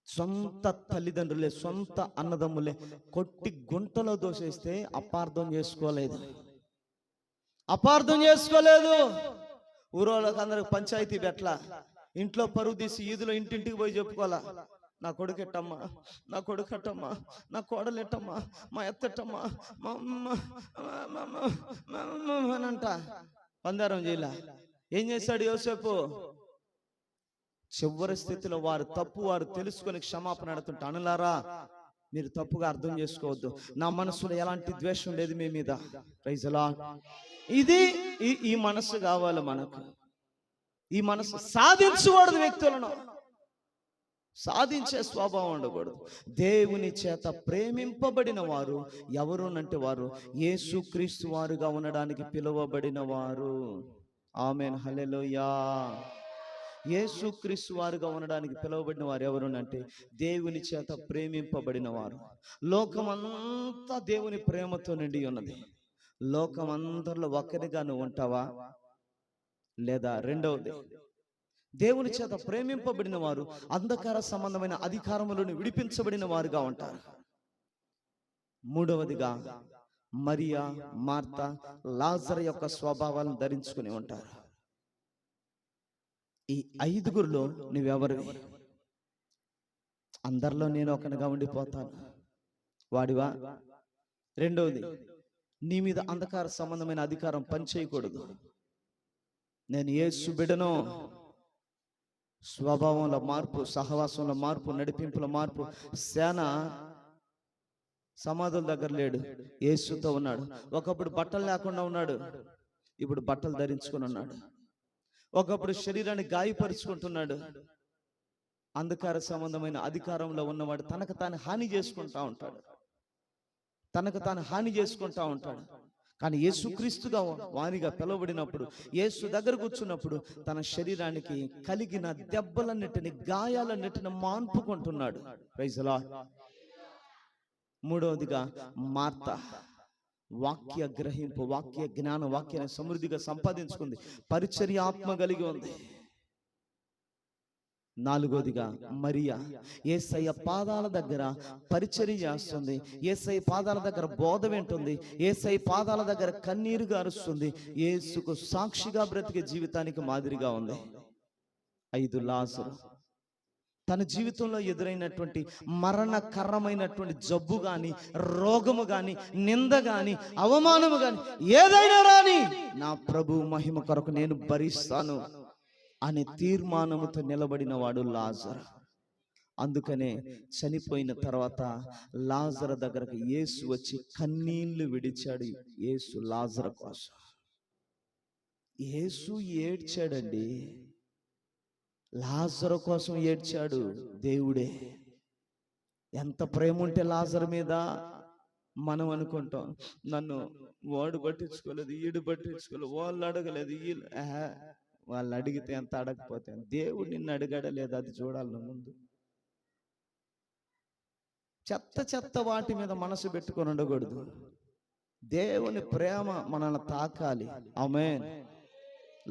సొంత తల్లిదండ్రులే, సొంత అన్నదమ్ములే కొట్టి గుంటలో దోసేస్తే అపార్థం చేసుకోలేదు. ఊరోళ్ళకి అందరికి పంచాయతీ పెట్ల, ఇంట్లో పరువు తీసి ఈదులో ఇంటింటికి పోయి చెప్పుకోవాలా, నా కొడుకు ఎట్టమ్మా, నా కొడుకు ఎట్టమ్మా, నా కోడలు ఎట్టమ్మా, మా ఎత్తట్టమ్మా, మా అనంట పందారం చేయలా. ఏం చేశాడు యోసేపు? చివరి స్థితిలో వారు తప్పు వారు తెలుసుకొని క్షమాపణ అడుగుతుంటే, అనులారా మీరు తప్పుగా అర్థం చేసుకోవద్దు, నా మనసులో ఎలాంటి ద్వేషం లేదు మీ మీద. Praise lord. ఇది ఈ మనసు కావాలి మనకు. ఈ మనసు సాధించకూడదు, వ్యక్తులను సాధించే స్వభావం ఉండకూడదు. దేవుని చేత ప్రేమింపబడిన వారు ఎవరునంటే వారు యేసుక్రీస్తు వారుగా ఉండడానికి పిలువబడిన వారు. ఆమేన్, హల్లెలూయా. యేసుక్రీస్తు వారుగా ఉండడానికి పిలువబడిన వారు ఎవరునంటే దేవుని చేత ప్రేమింపబడిన వారు. లోకమంతా దేవుని ప్రేమతో నిండి ఉన్నది. లోకమందరిలో ఒక్కరిగా నువ్వు ఉంటావా? లేదా? రెండవది, దేవుని చేత ప్రేమింపబడిన వారు అంధకార సంబంధమైన అధికారములను విడిపించబడిన వారుగా ఉంటారు. మూడవదిగా మరియా, మార్తా, లాజరు యొక్క స్వభావాలను ధరించుకుని ఉంటారు. ఈ 5గురిలో నువ్వెవరివి? అందరిలో నేను ఒకనిగా ఉండిపోతాను వాడివా? రెండవది, నీ మీద అంధకార సంబంధమైన అధికారం పనిచేయకూడదు. నేను యేసు బిడ్డను. స్వభావంలో మార్పు, సహవాసంలో మార్పు, నడిపింపుల మార్పు. సేన సమాధుల దగ్గర లేడు, యేసుతో ఉన్నాడు. ఒకప్పుడు బట్టలు లేకుండా ఉన్నాడు, ఇప్పుడు బట్టలు ధరించుకుని ఉన్నాడు. ఒకప్పుడు శరీరాన్ని గాయపరుచుకుంటున్నాడు. అంధకార సంబంధమైన అధికారంలో ఉన్నవాడు తనకు తాను హాని చేసుకుంటా ఉంటాడు. కానీ యేసుక్రీస్తుగా వానిగా పిలువబడినప్పుడు, యేసు దగ్గర కూర్చున్నప్పుడు తన శరీరానికి కలిగిన దెబ్బలన్నిటిని, గాయాలన్నిటిని మాన్పుకుంటున్నాడు. Praise Lord. మూడవదిగా మార్తా, వాక్య గ్రహింపు, వాక్య జ్ఞానం, వాక్యాన్ని సమృద్ధిగా సంపాదించుకుంది, పరిచర్య ఆత్మ కలిగి ఉంది. నాలుగోదిగా మరియా, యేసయ్య పాదాల దగ్గర పరిచర్య చేస్తుంది, యేసయ్య పాదాల దగ్గర బోధ వింటుంది, యేసయ్య పాదాల దగ్గర కన్నీరు గారుస్తుంది, యేసుకు సాక్షిగా బ్రతికే జీవితానికి మాదిరిగా ఉంది. 5, లాజరు. తన జీవితంలో ఎదురైనటువంటి మరణకరమైనటువంటి జబ్బు గాని, రోగము గాని, నింద గాని, అవమానము గాని, ఏదైనా రాని నా ప్రభు మహిమ కొరకు నేను భరిస్తాను అనే తీర్మానముతో నిలబడిన వాడు లాజరు. అందుకనే చనిపోయిన తర్వాత లాజరు దగ్గరకు యేసు వచ్చి కన్నీళ్లు విడిచాడు. యేసు లాజరు కోసం యేసు ఏడ్చాడండి. లాజరు కోసం ఏడ్చాడు దేవుడే. ఎంత ప్రేమ ఉంటే లాజరు మీద. మనం అనుకుంటాం, నన్ను వాడు పట్టించుకోలేదు, ఈడు పట్టించుకోలేదు, వాళ్ళు అడగలేదు, వీళ్ళు. వాళ్ళు అడిగితే ఎంత, అడగకపోతే దేవుడు నిన్ను అడిగాడలేదు అది చూడాలి. ముందు చెత్త వాటి మీద మనసు పెట్టుకొని ఉండకూడదు. దేవుని ప్రేమ మనల్ని తాకాలి. ఆమేన్.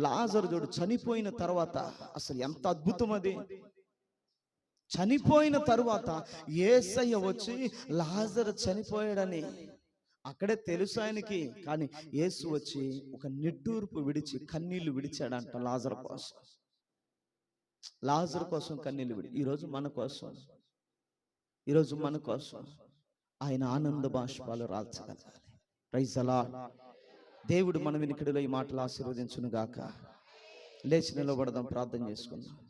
లాజరు చూడు, చనిపోయిన తర్వాత అసలు ఎంత అద్భుతం అది. చనిపోయిన తరువాత యేసయ్య వచ్చి లాజరు చనిపోయాడని అక్కడే తెలుసు ఆయనకి. కానీ యేసు వచ్చి ఒక నిట్టూర్పు విడిచి కన్నీళ్లు విడిచాడంట లాజరు కోసం. లాజరు కోసం కన్నీళ్లు ఈరోజు మన కోసం, ఈరోజు మన కోసం ఆయన ఆనంద బాష్పాలు రాల్చగలగాలి. Praise the lord. దేవుడు మన వినికిడిలో ఈ మాటలు ఆశీర్వదించును గాక. లేచి నిలబడదాం, ప్రార్థన చేసుకుందాం.